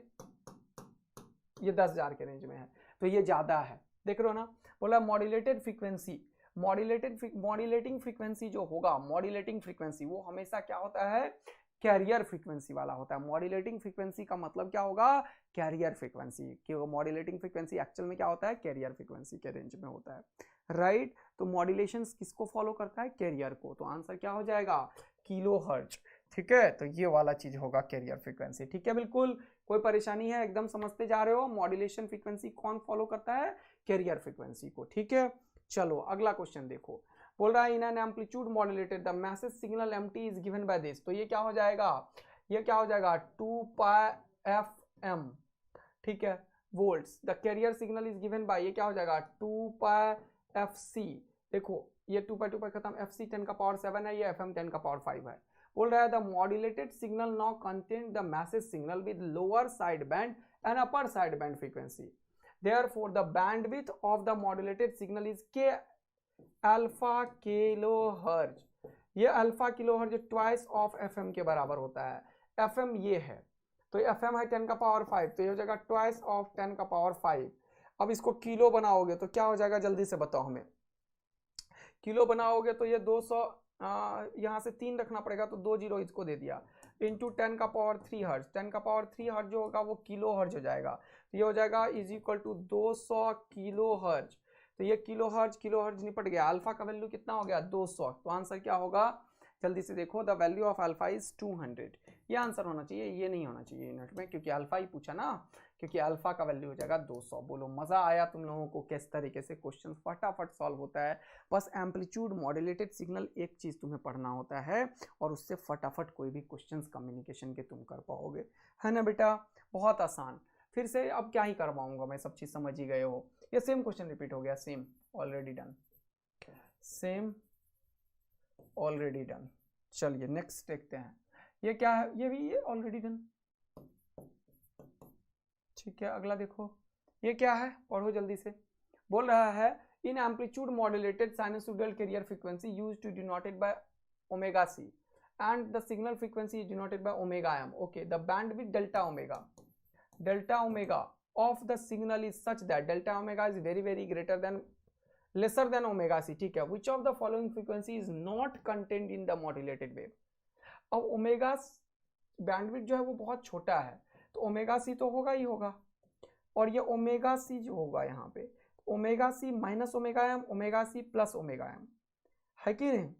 10,000 के रेंज में है, तो ये ज्यादा है, देख रहे हो ना। बोला मॉड्यूलेटेड फ्रीक्वेंसी, मॉड्यूलेटिंग फ्रीक्वेंसी जो होगा, मॉड्यूलेटिंग फ्रीक्वेंसी वो हमेशा क्या होता है, कैरियर फ्रीक्वेंसी वाला होता है। मॉड्यूलेटिंग फ्रीक्वेंसी का मतलब क्या होगा, कैरियर फ्रीक्वेंसी, क्योंकि मॉड्यूलेटिंग फ्रीक्वेंसी एक्चुअल में क्या होता है, कैरियर फ्रीक्वेंसी के रेंज में होता है, राइट। तो मॉड्यूलेशन किसको फॉलो करता है, कैरियर को, तो आंसर क्या हो जाएगा, किलोहर्ट्ज। ठीक है, तो ये वाला चीज होगा कैरियर फ्रीक्वेंसी। ठीक है, बिल्कुल कोई परेशानी है, एकदम समझते जा रहे हो। मॉड्यूलेशन फ्रीक्वेंसी कौन फॉलो करता है, कैरियर फ्रीक्वेंसी को। ठीक है, चलो अगला क्वेश्चन देखो। बोल रहा है in an amplitude modulated the message signal MT is given by this. तो ये क्या हो जाएगा, ये क्या हो जाएगा 2 पाई FM, ठीक है, volts. The carrier signal is given bye, ये क्या हो जाएगा 2 पाई FC। देखो ये 2 पाई खत्म, FC 10 का पावर 7 है, ये FM 10 का पावर 5 है। बोल रहा है the modulated signal now contain the message signal with lower side band and upper side band frequency. Therefore, the bandwidth of the modulated signal is K alpha kilohertz। ये alpha kilohertz twice of FM के बराबर होता है। FM ये है, तो FM है 10 का पावर 5, तो ये हो जाएगा ट्वाइस ऑफ 10 का पावर 5। अब इसको किलो बनाओगे तो क्या हो जाएगा, जल्दी से बताओ हमें। किलो बनाओगे तो ये 200, यहाँ से 3 रखना पड़ेगा, तो 2 जीरो इसको दे दिया, इंटू 10 का पावर 3 हर्ट्ज। 10 का पावर 3 हर्ट्ज जो होगा वो किलो हर्ट्ज हो जाएगा, तो ये हो जाएगा is equal to 200 kilo hertz. तो ये किलो हर्ट्ज निपट गया। अल्फा का वैल्यू कितना हो गया 200, तो आंसर क्या होगा, जल्दी से देखो, the value of alpha is 200। ये आंसर होना चाहिए, ये नहीं होना चाहिए यूनिट में, क्योंकि अल्फा ही पूछा ना, क्योंकि अल्फा का वैल्यू हो जाएगा 200। बोलो मजा आया तुम लोगों को, किस तरीके से क्वेश्चन फटाफट सॉल्व होता है। बस एम्पलीट्यूड मॉड्यूलेटेड सिग्नल एक चीज तुम्हें पढ़ना होता है और उससे फटाफट कोई भी क्वेश्चन कम्युनिकेशन के तुम कर पाओगे, है ना बेटा, बहुत आसान। फिर से अब क्या ही करवाऊंगा मैं, सब चीज समझ ही गए हो। ये सेम क्वेश्चन रिपीट हो गया, same already done, same already done. चलिए नेक्स्ट देखते हैं, ये क्या है, ये भी ये ऑलरेडी डन। ठीक है, अगला देखो, ये क्या है, पढ़ो जल्दी से। बोल रहा है in amplitude modulated sinusoidal carrier frequency used to denoted by omega C and the signal frequency is denoted by omega m. Okay, the bandwidth delta omega of the signal is such that delta omega is very greater than lesser than omega C. ठीक है, which of the following frequency is not contained in the modulated wave। अब ओमेगा बैंडविड्थ जो है वो बहुत छोटा है, तो ओमेगा C तो होगा ही होगा, और ये ओमेगा C जो होगा यहाँ पे omega C minus omega M, omega C plus omega M, है कि नहीं,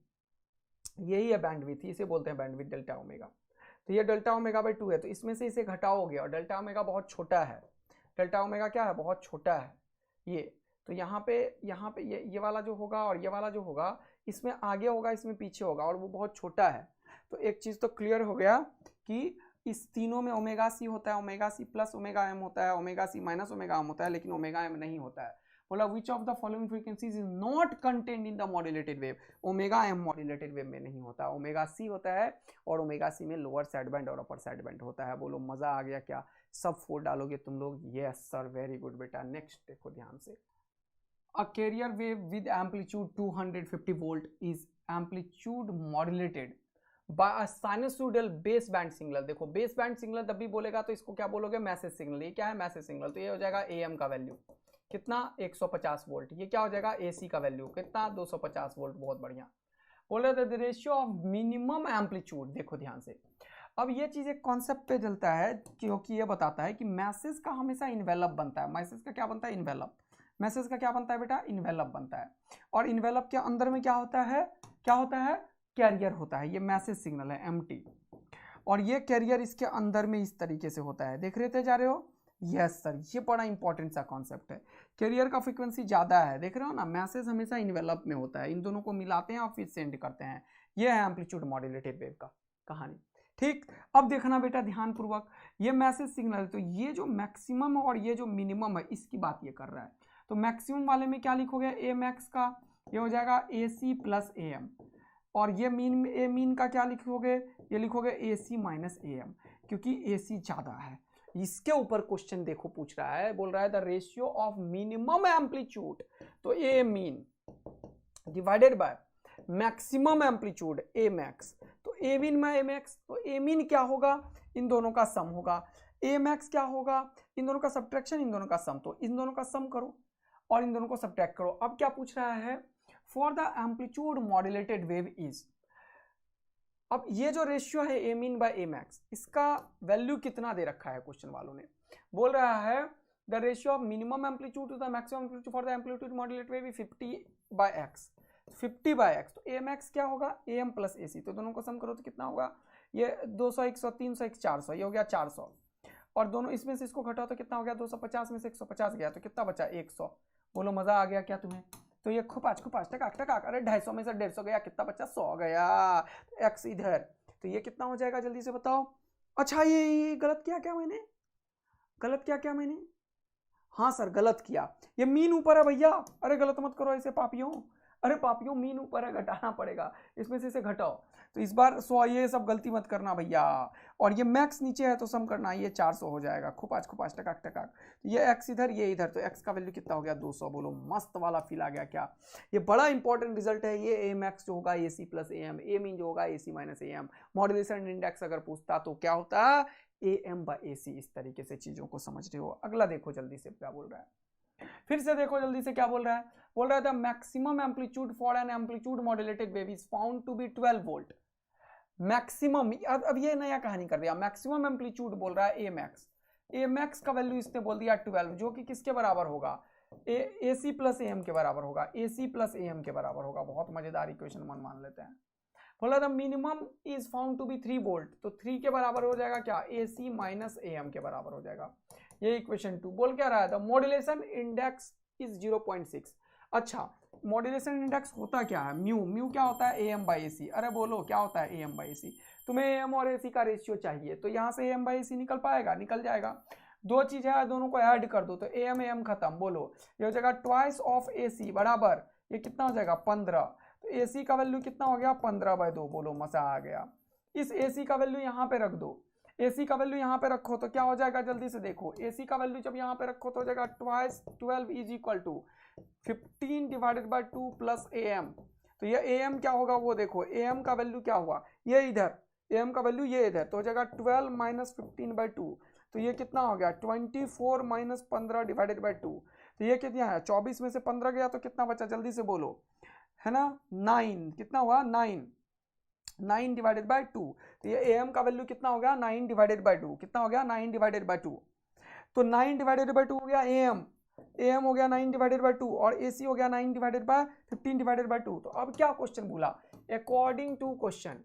यही है बैंडविड्थ, इसे बोलते हैं बैंडविड्थ डेल्टा ओमेगा। तो ये डेल्टा ओमेगा बाई 2 है, तो इसमें से इसे घटाओगे और डेल्टा ओमेगा बहुत छोटा है, डेल्टा ओमेगा क्या है, बहुत छोटा है ये। तो यहाँ पे ये वाला जो होगा और ये वाला जो होगा, इसमें आगे होगा इसमें पीछे होगा, और वो बहुत छोटा है। तो एक चीज़ तो क्लियर हो गया कि इस तीनों में ओमेगा C होता है, omega C plus omega M होता है, omega C minus omega M होता है, लेकिन ओमेगा एम नहीं होता है। बोला which of the following frequencies is not contained in the modulated wave. Omega M modulated wave में नहीं होता, ओमेगा C होता है, और ओमेगा C में लोअर साइड बैंड और अपर साइड बैंड होता है। बोलो मजा आ गया क्या, सब 4 डालोगे तुम लोग, यस सर, वेरी गुड बेटा। नेक्स्ट देखो ध्यान से, a carrier wave with amplitude 250 volt is amplitude modulated by a sinusoidal base band signal. देखो बेस बैंड सिग्नल तब भी बोलेगा तो इसको क्या बोलोगे, मैसेज सिग्नल। ये क्या है, मैसेज सिग्नल, तो ये हो जाएगा AM का वैल्यू, कितना 150 वोल्ट, ये क्या हो जाएगा एसी का वैल्यू कितना 250 वोल्ट, बहुत बढ़िया। बोल रहे थे रेशियो ऑफ मिनिमम एम्पलीट्यूड, देखो ध्यान से, अब ये चीज एक कॉन्सेप्ट पे चलता है क्योंकि ये बताता है कि मैसेज का हमेशा इन्वेलप बनता है। मैसेज का क्या बनता है? इन्वेलप। मैसेज का क्या बनता है बेटा? इन्वेलप बनता है। और इन्वेलप के अंदर में क्या होता है? क्या होता है? कैरियर होता है। ये मैसेज सिग्नल है एम्प्टी, और ये कैरियर इसके अंदर में इस तरीके से होता है। देख रहे थे जा रहे हो? यस सर, ये बड़ा इंपॉर्टेंट सा कॉन्सेप्ट है। कैरियर का फ्रीक्वेंसी ज्यादा है, देख रहे हो ना, मैसेज हमेशा इन्वेलप में होता है। इन दोनों को मिलाते हैं और फिर सेंड करते हैं। ये है एम्पलीट्यूड मॉड्यूलेटेड वेव का कहानी। ठीक, अब देखना बेटा ध्यान पूर्वक, ये मैसेज सिग्नल, तो ये जो मैक्सिमम और ये जो मिनिमम है इसकी बात ये कर रहा है। तो मैक्सिमम वाले में क्या लिखोगे? ए मैक्स का ये हो जाएगा ए सी प्लस ए एम, और ये मीन, ए मीन का क्या लिखोगे? ये लिखोगे ए सी माइनस ए एम, क्योंकि ए सी ज्यादा है। इसके ऊपर क्वेश्चन देखो पूछ रहा है, बोल रहा है the ratio of minimum amplitude, तो A min divided by maximum amplitude A max, तो ए मीन में ए मैक्स, तो ए मीन क्या होगा? इन दोनों का सम होगा। ए मैक्स क्या होगा? इन दोनों का सब्ट्रैक्शन, इन दोनों का सम, तो इन दोनों का सम करो और इन दोनों को सब्ट्रैक्ट करो। अब क्या पूछ रहा है? For the amplitude modulated wave is, अब ये जो रेशियो है ए मीन बाय ए मैक्स, इसका वैल्यू कितना दे रखा है क्वेश्चन वालों ने? बोल रहा है the ratio of minimum amplitude to the maximum amplitude for the amplitude modulated wave 50/x, 50/x, तो ए मैक्स क्या होगा? ए एम प्लस ए सी, तो दोनों को सम करो तो कितना होगा? ये 200, 100, 300, 400, ये हो गया 400, और दोनों इसमें से इसको घटाओ तो कितना हो गया? 250 में से 150 गया तो कितना बचा? 100। बोलो मजा आ गया क्या तुम्हें? तो ये खुपाच खुपाच टकाक टकाक, अरे 250 में से 150 गया, कितना बचा? 100 गया। एक्स इधर, तो ये कितना हो जाएगा जल्दी से बताओ? अच्छा ये गलत किया क्या मैंने? गलत किया मैंने? हाँ सर गलत किया, ये मीन ऊपर है भैया। अरे गलत मत करो ऐसे पापियों, अरे पापियों मीन ऊपर है, घटाना पड़ेगा, इसमें से इसे घटाओ। तो इस बार 100, ये सब गलती मत करना भैया। और ये मैक्स नीचे है तो सम करना, ये 400 हो जाएगा, खुपाच खुपाच टकाक टकाक। तो ये एक्स इधर, ये इधर, तो एक्स का वैल्यू कितना हो गया? 200। बोलो मस्त वाला फील आ गया क्या? ये बड़ा इंपॉर्टेंट रिजल्ट है। ये ए मैक्स जो होगा A C plus A M, A min जो होगा A C minus A M. Modulation index अगर पूछता तो क्या होता? A M by A C. इस तरीके से चीजों को समझ रहे हो? अगला देखो जल्दी से क्या बोल रहा है, फिर से देखो जल्दी से क्या बोल रहा है। बोल रहा है the maximum amplitude for an amplitude modulated wave is found to be 12 volt. Maximum, अब ये नया कहानी कर दिया। मैक्सिमम एम्पलीट्यूड बोल रहा है ए मैक्स, ए मैक्स का वैल्यू इसने बोल दिया 12, जो कि किसके बराबर होगा? A C plus A M के बराबर होगा, A C plus A M के बराबर होगा। बहुत मजेदार इक्वेशन मान लेते हैं। बोला the minimum is found to be 3 volt, तो 3 के बराबर हो जाएगा क्या? ए सी माइनस ए एम के बराबर हो जाएगा। ये इक्वेशन 2 बोल क्या रहा है? The modulation index is 0.6। अच्छा, मॉड्यूलेशन इंडेक्स होता क्या है? म्यू, म्यू क्या होता है? ए एम बाई ए सी। अरे बोलो क्या होता है? ए एम बाई ए सी। तुम्हें ए एम और ए सी का रेशियो चाहिए, तो यहाँ से ए एम बाई ए सी निकल पाएगा? निकल जाएगा। दो चीज है, दोनों को ऐड कर दो तो ए एम खत्म। बोलो ये हो जाएगा ट्वाइस ऑफ ए सी बराबर, ये कितना हो जाएगा? 15। तो ए सी का वैल्यू कितना हो गया? 15/2। बोलो मजा आ गया। इस ए सी का वैल्यू यहाँ पे रख दो, AC का वैल्यू यहाँ पे रखो तो क्या हो जाएगा? जल्दी से देखो, AC का वैल्यू जब यहाँ पे रखो तो हो जाएगा twice 12 is equal to 15/2 plus AM। तो ये AM क्या होगा वो देखो, AM का वैल्यू क्या हुआ? ये इधर, AM का वैल्यू ये इधर, तो हो जाएगा 12 माइनस 15/2। तो ये कितना हो गया? 24 माइनस 15/2। तो ये कितना है? 24 में से 15 गया तो कितना बचा? जल्दी से बोलो, है ना? 9। कितना हुआ? 9/2। तो ये AM का वैल्यू कितना हो गया? 9/2। कितना हो गया? 9/2। तो 9/2 हो गया AM हो गया 9/2 और AC हो गया 9/15/2। तो अब क्या क्वेश्चन बोला? According to question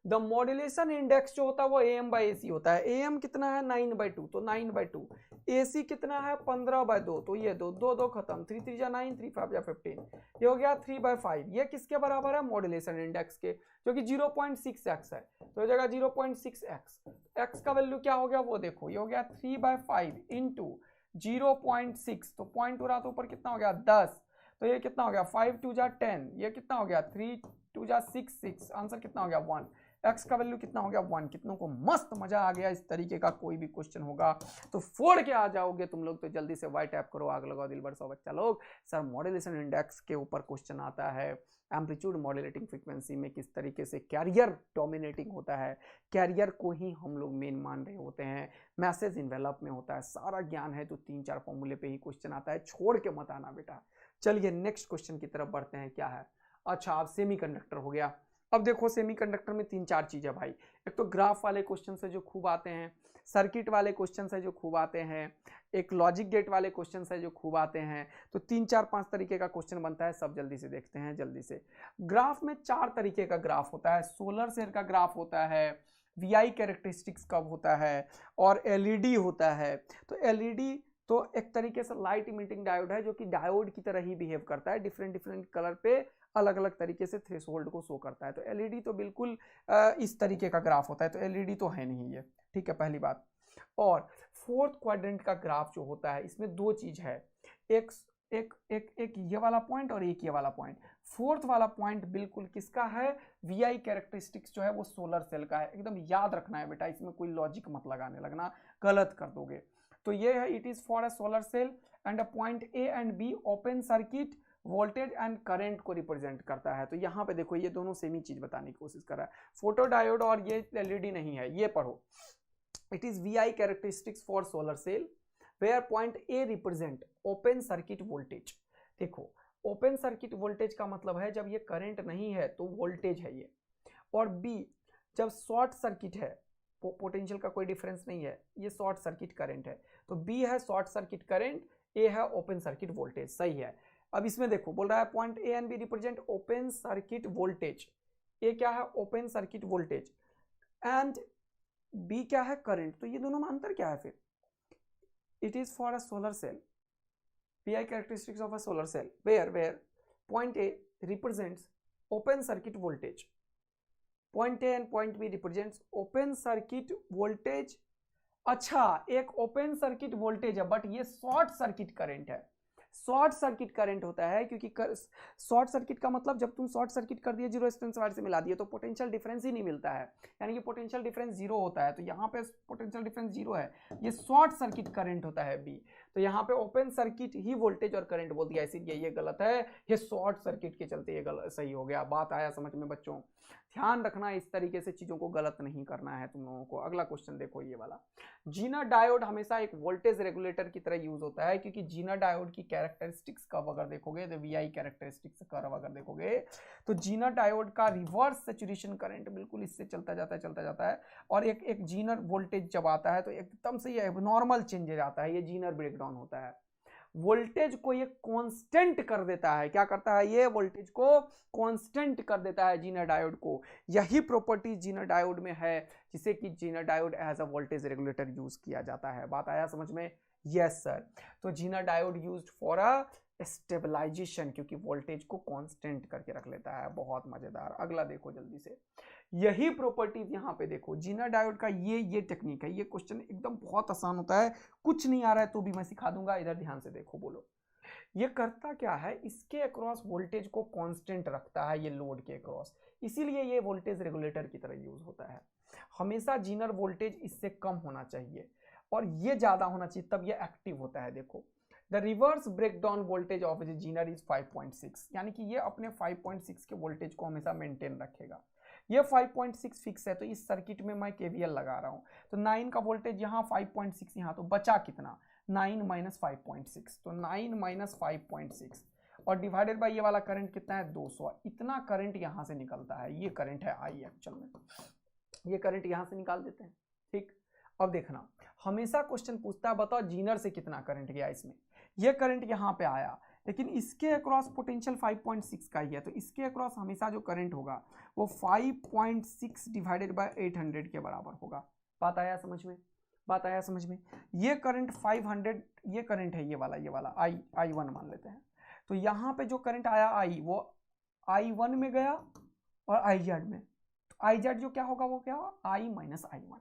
the modulation index जो होता है वो AM बाई AC होता है। AM कितना है? 9/2, तो 9/2। AC कितना है? 15/2, तो ये दो खत्म, 3 3 9, 3 5 15, ये हो गया 3/5। ये किसके बराबर है? मॉड्यूलेशन इंडेक्स के, जो कि 0.6x है। तो हो जाएगा 0.6x। x का वैल्यू क्या हो गया वो देखो, ये हो गया 3/5 इंटू 0.6, तो पॉइंट हो रहा तो ऊपर कितना हो गया? 10। तो ये कितना हो गया? 5 2 10, ये कितना हो गया? 3 2 6 6, आंसर कितना हो गया? 1। x का वैल्यू कितना हो गया 1। कितनों को मस्त मजा आ गया? इस तरीके का कोई भी क्वेश्चन होगा तो फोड़ के आ जाओगे तुम लोग। तो जल्दी से वाई टैप करो, आग लगाओ दिल भर सौ बच्चा लोग। सर मॉड्यूलेशन इंडेक्स के ऊपर क्वेश्चन आता है, एम्पलीट्यूड मॉड्यूलेटिंग फ्रीक्वेंसी में किस तरीके से कैरियर डोमिनेटिंग होता है, कैरियर को ही हम लोग मेन मान रहे होते हैं, मैसेज इन्वेलप में होता है, सारा ज्ञान है। तो 3-4 फॉर्मूले पे ही क्वेश्चन आता है, छोड़ के मत आना बेटा। चलिए नेक्स्ट क्वेश्चन की तरफ बढ़ते हैं। क्या है? अच्छा, अब सेमीकंडक्टर हो गया। अब देखो सेमीकंडक्टर में 3-4 चीज है भाई। एक तो ग्राफ वाले क्वेश्चन से जो खूब आते हैं, सर्किट वाले क्वेश्चन से जो खूब आते हैं, एक लॉजिक गेट वाले क्वेश्चन से जो खूब आते हैं। तो 3-4-5 तरीके का क्वेश्चन बनता है, सब जल्दी से देखते हैं। जल्दी से, ग्राफ में 4 तरीके का ग्राफ होता है। सोलर सेल का ग्राफ होता है, वीआई कैरेक्टरिस्टिक्स कब होता है, और एलईडी होता है। तो एलईडी तो एक तरीके से लाइट इमिटिंग डायोड है, जो कि डायोड की तरह ही बिहेव करता है, डिफरेंट डिफरेंट कलर पे अलग अलग तरीके से थ्रेशोल्ड को शो करता है। तो एलईडी तो बिल्कुल इस तरीके का ग्राफ होता है, तो एलईडी तो है नहीं ये, ठीक है, पहली बात। और फोर्थ क्वाड्रेंट का ग्राफ जो होता है, इसमें 2 चीज है, एक एक एक एक ये वाला पॉइंट और एक ये वाला पॉइंट। फोर्थ वाला पॉइंट बिल्कुल किसका है? वीआई कैरेक्टरिस्टिक्स जो है वो सोलर सेल का है। एकदम याद रखना है बेटा, इसमें कोई लॉजिक मत लगाने लगना, गलत कर दोगे। तो ये है, it is for a solar cell and a point A and B open circuit voltage and current को रिप्रेजेंट करता है। तो यहाँ पे देखो ये दोनों सेम ही चीज बताने की कोशिश कर रहा है। फोटो डायोड और ये एलईडी नहीं है, ये पढ़ो। It is VI characteristics for solar cell where point A represent open circuit voltage. देखो ओपन सर्किट वोल्टेज का मतलब है जब ये करंट नहीं है तो वोल्टेज है ये, और बी जब शॉर्ट सर्किट है, पोटेंशियल का कोई डिफरेंस नहीं है, ये शॉर्ट सर्किट करंट है। तो बी है शॉर्ट सर्किट करंट, ए है ओपन सर्किट वोल्टेज, सही है। अब इसमें देखो बोल रहा है point A and B represent open circuit voltage. A क्या है? Open circuit voltage, and B क्या है? करंट। तो ये दोनों में अंतर क्या है फिर? It is for a solar cell, PI characteristics of a solar cell where point A represents open circuit voltage, point A and point B represents open circuit voltage। अच्छा, एक ओपन सर्किट वोल्टेज है बट ये शॉर्ट सर्किट करंट है। शॉर्ट सर्किट करंट होता है क्योंकि शॉर्ट सर्किट का मतलब जब तुम शॉर्ट सर्किट कर दिए, जीरो रेजिस्टेंस वायर से मिला दिए, तो पोटेंशियल डिफरेंस ही नहीं मिलता है, यानी कि पोटेंशियल डिफरेंस जीरो होता है। तो यहाँ पे पोटेंशियल डिफरेंस जीरो है, ये शॉर्ट सर्किट करंट होता है बी। तो यहाँ पे ओपन सर्किट ही वोल्टेज और करंट बोल दिया, इसीलिए ये गलत है, ये शॉर्ट सर्किट के चलते ये गलत सही हो गया। बात आया समझ में बच्चों? ध्यान रखना, इस तरीके से चीजों को गलत नहीं करना है तुम लोगों को। अगला क्वेश्चन देखो ये वाला। जीनर डायोड हमेशा एक वोल्टेज रेगुलेटर की तरह यूज होता है, क्योंकि जीनर डायोड की कैरेक्टरिस्टिक्स कर्व अगर देखोगे, तो वीआई कैरेक्टरिस्टिक्स कर्व अगर देखोगे, तो जीनर डायोड का रिवर्स सैचुरेशन करंट बिल्कुल इससे चलता जाता है, और एक जीनर वोल्टेज जब आता है तो एकदम से ये नॉर्मल चेंज आता है, ये जीनर ब्रेकडाउन होता है। वोल्टेज को ये कांस्टेंट कर देता है। क्या करता है? ये वोल्टेज को कांस्टेंट कर देता है जीनर डायोड को। यही प्रॉपर्टी जीनर डायोड में है, जिसे कि Zener diode as a voltage regulator use किया जाता है। बात आया समझ में? Yes sir. तो Zener diode used for a stabilization, क्योंकि वोल्टेज को कांस्टेंट करके रख लेता है। बहुत मजेदार। अगला देखो जल्दी से, यही प्रॉपर्टीज यहाँ पे देखो, जीनर डायोड का ये टेक्निक है। ये क्वेश्चन एकदम बहुत आसान होता है, कुछ नहीं आ रहा है तो भी मैं सिखा दूंगा। इधर ध्यान से देखो, बोलो ये करता क्या है? इसके अक्रॉस वोल्टेज को कांस्टेंट रखता है, ये लोड के अक्रॉस, इसीलिए ये वोल्टेज रेगुलेटर की तरह यूज होता है। हमेशा जीनर वोल्टेज इससे कम होना चाहिए और ये ज्यादा होना चाहिए, तब ये एक्टिव होता है। देखो the reverse breakdown voltage of Zener is 5.6, यानी कि ये अपने 5.6 के वोल्टेज को हमेशा मेंटेन रखेगा। ये 5.6 फिक्स है, तो इस सर्किट में मैं केवीएल लगा रहा हूं, तो 9 का वोल्टेज यहाँ, 5.6 यहाँ, तो बचा कितना? 9 माइनस 5.6, तो 9 माइनस 5.6 और डिवाइडेड बाय ये वाला करंट कितना है? 200। इतना करंट यहां से निकलता है, ये करंट है आई एक्चुअल में, ये करंट यहां से निकाल देते हैं। ठीक, अब देखना, हमेशा क्वेश्चन पूछता है बताओ जीनर से कितना करंट गया इसमें। ये करंट यहाँ पे आया, लेकिन इसके अक्रॉस पोटेंशियल 5.6 का ही है, तो इसके अक्रॉस हमेशा जो करंट होगा वो 5.6 डिवाइडेड बाय 800 के बराबर होगा। बात आया समझ में? बात आया समझ में? ये करंट 500, ये करंट है ये वाला I1 मान लेते हैं। तो यहाँ पे जो करंट आया I, वो I1 में गया और IZ में, तो IZ जो क्या होगा, वो क्या होगा? I minus I1।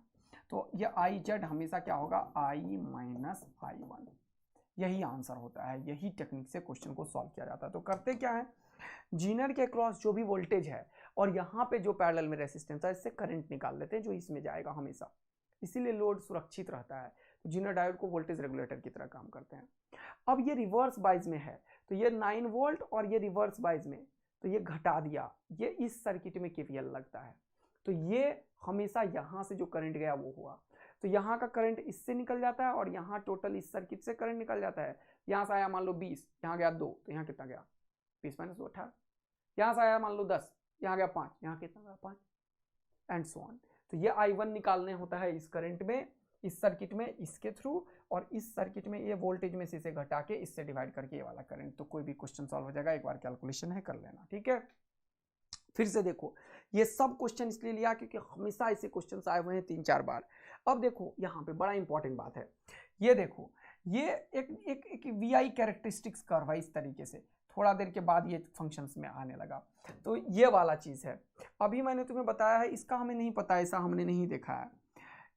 तो ये IZ हमेशा क्या होगा? I minus I1। यही आंसर होता है, यही टेक्निक से क्वेश्चन को सॉल्व किया जाता है। तो करते क्या है, जीनर के क्रॉस जो भी वोल्टेज है, और यहाँ पे जो पैरेलल में रेसिस्टेंस है इससे करंट निकाल लेते हैं जो इसमें जाएगा हमेशा, इसीलिए लोड सुरक्षित रहता है। तो जीनर डायोड को वोल्टेज रेगुलेटर की तरह काम करते हैं। अब ये रिवर्स बाइज में है, तो ये 9 वोल्ट और ये रिवर्स बाइज में, तो ये घटा दिया, ये इस सर्किट में केवीएल लगता है, तो ये हमेशा यहाँ से जो करंट गया वो हुआ, तो यहाँ का करंट इससे निकल जाता है और यहाँ टोटल इस सर्किट से करंट निकल जाता है। यहाँ से आया मान लो 20, यहाँ गया 2, तो यहाँ कितना गया 20 - 2 18। यहाँ से आया मान लो 10, यहाँ गया 5, यहाँ कितना गया 5, एंड सो ऑन। तो ये I1 निकालने होता है इस करंट में, इस सर्किट में इसके थ्रू, और इस सर्किट में ये वोल्टेज में से इसे घटा के इससे डिवाइड करके ये वाला करंट। तो कोई भी क्वेश्चन सॉल्व हो जाएगा, एक बार कैलकुलेशन है कर लेना, ठीक है। फिर से देखो, ये सब क्वेश्चन इसलिए लिया क्योंकि हमेशा ऐसे क्वेश्चन आए हुए हैं 3-4 बार। अब देखो यहाँ पे बड़ा इंपॉर्टेंट बात है, ये देखो ये एक VI कैरेक्टरिस्टिक्स कर्व है इस तरीके से, थोड़ा देर के बाद ये फंक्शंस में आने लगा। तो ये वाला चीज़ है, अभी मैंने तुम्हें बताया है, इसका हमें नहीं पता, ऐसा हमने नहीं देखा है।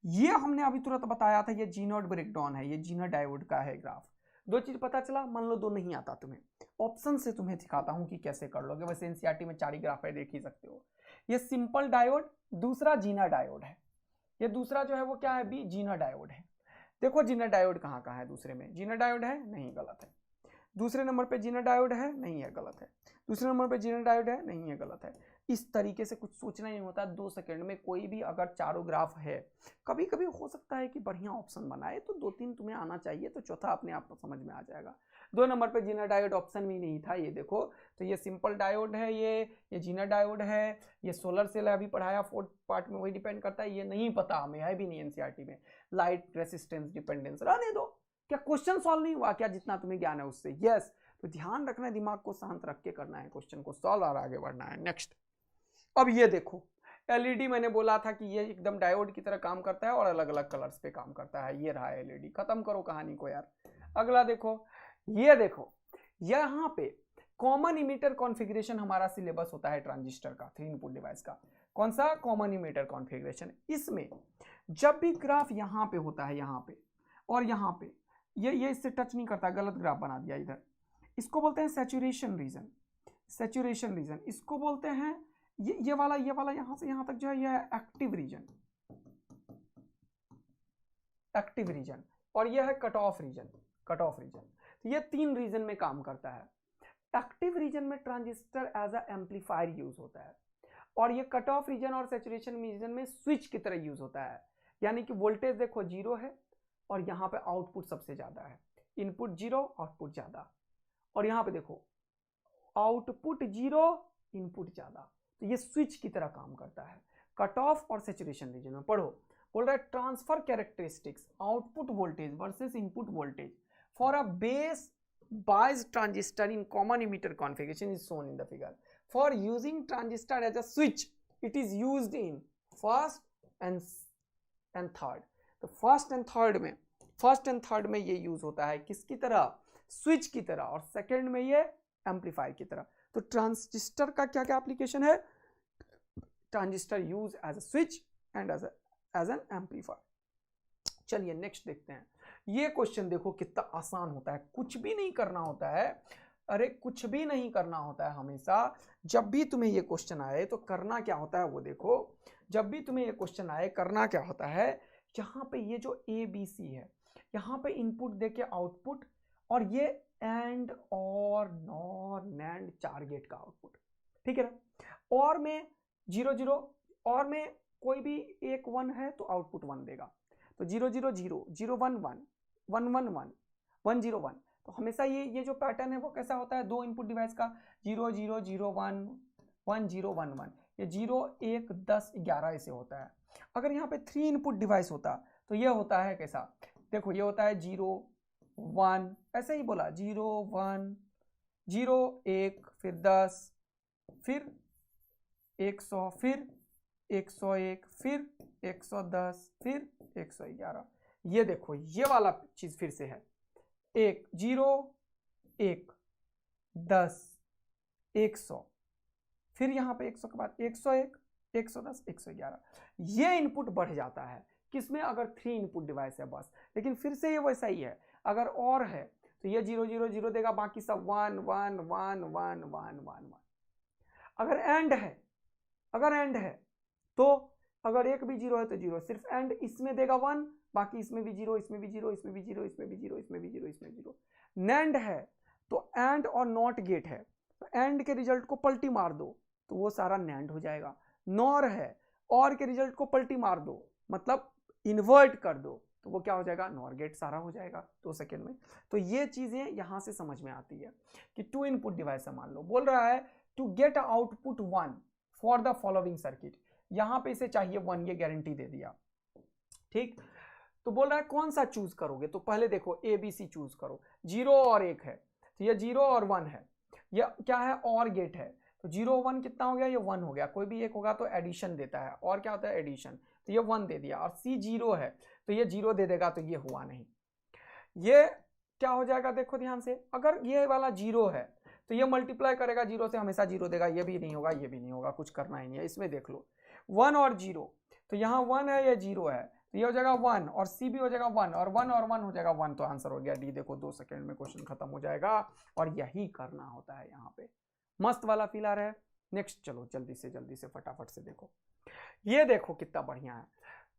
ये हमने अभी तुरंत बताया था, ये जी नॉट ब्रेकडाउन है, ये जीनर डायोड का है ग्राफ। दो चीज पता चला, मान लो 2 नहीं आता तुम्हें, ऑप्शन से तुम्हें दिखाता हूं कि कैसे कर लोगे। वैसे एनसीईआरटी में 4 ही ग्राफ है, देख ही सकते हो। ये सिंपल डायोड, दूसरा जीनर डायोड है, ये दूसरा जो है वो क्या है बी, जीनर डायोड है। देखो जीनर डायोड कहाँ कहाँ है, दूसरे में जीनर डायोड है, नहीं गलत है। दूसरे नंबर पे जीनर डायोड है, नहीं है, गलत है। दूसरे नंबर पे जीनर डायोड है, नहीं है, गलत है। इस तरीके से कुछ सोचना नहीं होता, 2 सेकंड में कोई भी अगर चारों ग्राफ है, कभी कभी हो सकता है कि बढ़िया ऑप्शन बनाए तो 2-3 तुम्हें आना चाहिए, तो चौथा अपने आप को समझ में आ जाएगा। 2 नंबर पे जीनर डायोड ऑप्शन भी नहीं था, ये देखो, तो ये सिंपल डायोड है, ये जीनर डायोड है, ये सोलर सेल है, अभी पढ़ाया 4th पार्ट में, वही डिपेंड करता है, ये नहीं पता हमें, है भी नहीं एनसीईआरटी में। लाइट रेसिस्टेंस डिपेंडेंस रहने दो, क्या क्वेश्चन सॉल्व नहीं हुआ क्या, जितना तुम्हें ज्ञान है उससे? यस। तो ध्यान रखना है, दिमाग को शांत रख के करना है क्वेश्चन को सॉल्व और आगे बढ़ना है। नेक्स्ट, अब ये देखो एलईडी, मैंने बोला था कि ये एकदम डायोड की तरह काम करता है और अलग अलग कलर्स पे काम करता है। ये रहा एलईडी, खत्म करो कहानी को यार। अगला देखो, ये देखो यहाँ पे कॉमन इमीटर कॉन्फ़िगरेशन हमारा सिलेबस होता है ट्रांजिस्टर का, 3 इनपुट डिवाइस का। कौन सा? Common emitter configuration. इसमें जब भी ग्राफ यहाँ पे होता है, यहाँ पे और यहाँ पे, ये इससे टच नहीं करता, गलत ग्राफ बना दिया इधर, इसको बोलते हैं सैचुरेशन रीजन। सैचुरेशन रीजन इसको बोलते हैं। ये वाला यहां से यहां तक जो है ये एक्टिव रीजन, एक्टिव रीजन, और ये है cut off region, cut off region. तो ये 3 रीजन में काम करता है। एक्टिव रीजन में transistor as a amplifier use होता है, और ये कट ऑफ रीजन और सैचुरेशन रीजन में स्विच की तरह यूज होता है। यानी कि वोल्टेज देखो 0 है और यहाँ पे आउटपुट सबसे ज्यादा है, इनपुट 0 आउटपुट ज्यादा, और यहाँ पे देखो आउटपुट 0 इनपुट ज्यादा। तो ये स्विच की तरह काम करता है। कट ऑफ और सैचुरेशन रीजन में पढ़ो, बोल रहा है transfer characteristics output voltage versus input voltage for a base biased transistor in common emitter configuration is shown in the figure. For using transistor as a switch it is used in first and third. तो फर्स्ट एंड थर्ड में ये यूज होता है किसकी तरह? स्विच की तरह, और सेकंड में ये एम्पलीफायर की तरह। तो ट्रांजिस्टर का क्या क्या एप्लीकेशन है? Transistor use as a switch and as an amplifier. चलिए नेक्स्ट देखते हैं। ये क्वेश्चन देखो कितना आसान होता है, कुछ भी नहीं करना होता है। अरे कुछ भी नहीं करना होता है। हमेशा जब भी तुम्हें ये क्वेश्चन आए तो करना क्या होता है वो देखो। जब भी तुम्हें ये क्वेश्चन आए करना क्या होता है, यहाँ पे ये जो ABC है, यहाँ पे इनपुट देके आउटपुट, और ये एंड और नॉर नैंड 4 गेट का आउटपुट, ठीक है ना। और में 0 0, और में कोई भी एक 1 है तो आउटपुट 1 देगा। तो 0 0 0 0 1 1 1 1 1 1 0 1। तो हमेशा ये जो पैटर्न है वो कैसा होता है? 2 इनपुट डिवाइस का 0 0 0 1 1 0 1 1, ये 0 1 10 11 ऐसे होता है। अगर यहाँ पे 3 इनपुट डिवाइस होता तो ये होता है कैसा? देखो ये होता है 0 1, ऐसे ही बोला 0 1 0 1, फिर 10, फिर 100, फिर 101, फिर 110, फिर 111। ये देखो ये वाला चीज फिर से है 1 0 1 10 100, फिर यहाँ पे 100 के बाद 101 110 111। ये इनपुट बढ़ जाता है किसमें? अगर 3 इनपुट डिवाइस है बस। लेकिन फिर से ये वैसा ही है, अगर और है तो ये 0 0 0 देगा, बाकी सब 1 1 1 1 1 1 1। अगर एंड है अगर एंड है तो अगर एक भी जीरो है तो जीरो, सिर्फ एंड इसमें देगा 1, बाकी इसमें भी जीरो, इसमें भी जीरो, इसमें भी जीरो, इसमें भी जीरो, इसमें भी जीरो, इसमें भी जीरो। नैंड है तो एंड और नॉट गेट है, तो एंड के रिजल्ट को पलटी मार दो तो वो सारा नैंड हो जाएगा। नॉर है, और के रिजल्ट को पलटी मार दो मतलब इन्वर्ट कर दो तो वो क्या हो जाएगा, नॉर गेट सारा हो जाएगा 2 सेकेंड में। तो ये चीजें यहां से समझ में आती है कि 2 इनपुट डिवाइस है, मान लो बोल रहा है to get output 1 for the following circuit, यहां पे इसे चाहिए 1, ये गारंटी दे दिया, ठीक। तो बोल रहा है कौन सा चूज करोगे, तो पहले देखो ABC चूज करो, 0 और 1 है तो ये 0 और 1 है, ये क्या है और गेट है, तो 0 1 कितना हो गया, ये 1 हो गया, कोई भी एक होगा तो एडिशन देता है, और क्या होता है एडिशन, तो ये 1 दे दिया, और C 0 है तो ये 0 दे देगा, तो ये हुआ नहीं। ये क्या हो जाएगा देखो ध्यान से, अगर ये वाला 0 है तो ये मल्टीप्लाई करेगा 0 से, हमेशा 0 देगा, ये भी नहीं होगा, ये भी नहीं होगा, कुछ करना ही नहीं है। इसमें देख लो 1 और 0, तो यहाँ 1 है, ये 0 है, तो ये हो जाएगा 1, और C भी हो जाएगा 1, और 1 और 1 हो जाएगा 1, तो आंसर हो गया D। देखो 2 सेकंड में क्वेश्चन खत्म हो जाएगा, और यही करना होता है यहाँ पे। मस्त वाला फील आ रहा है। नेक्स्ट चलो जल्दी से फटाफट से देखो, ये देखो कितना बढ़िया है,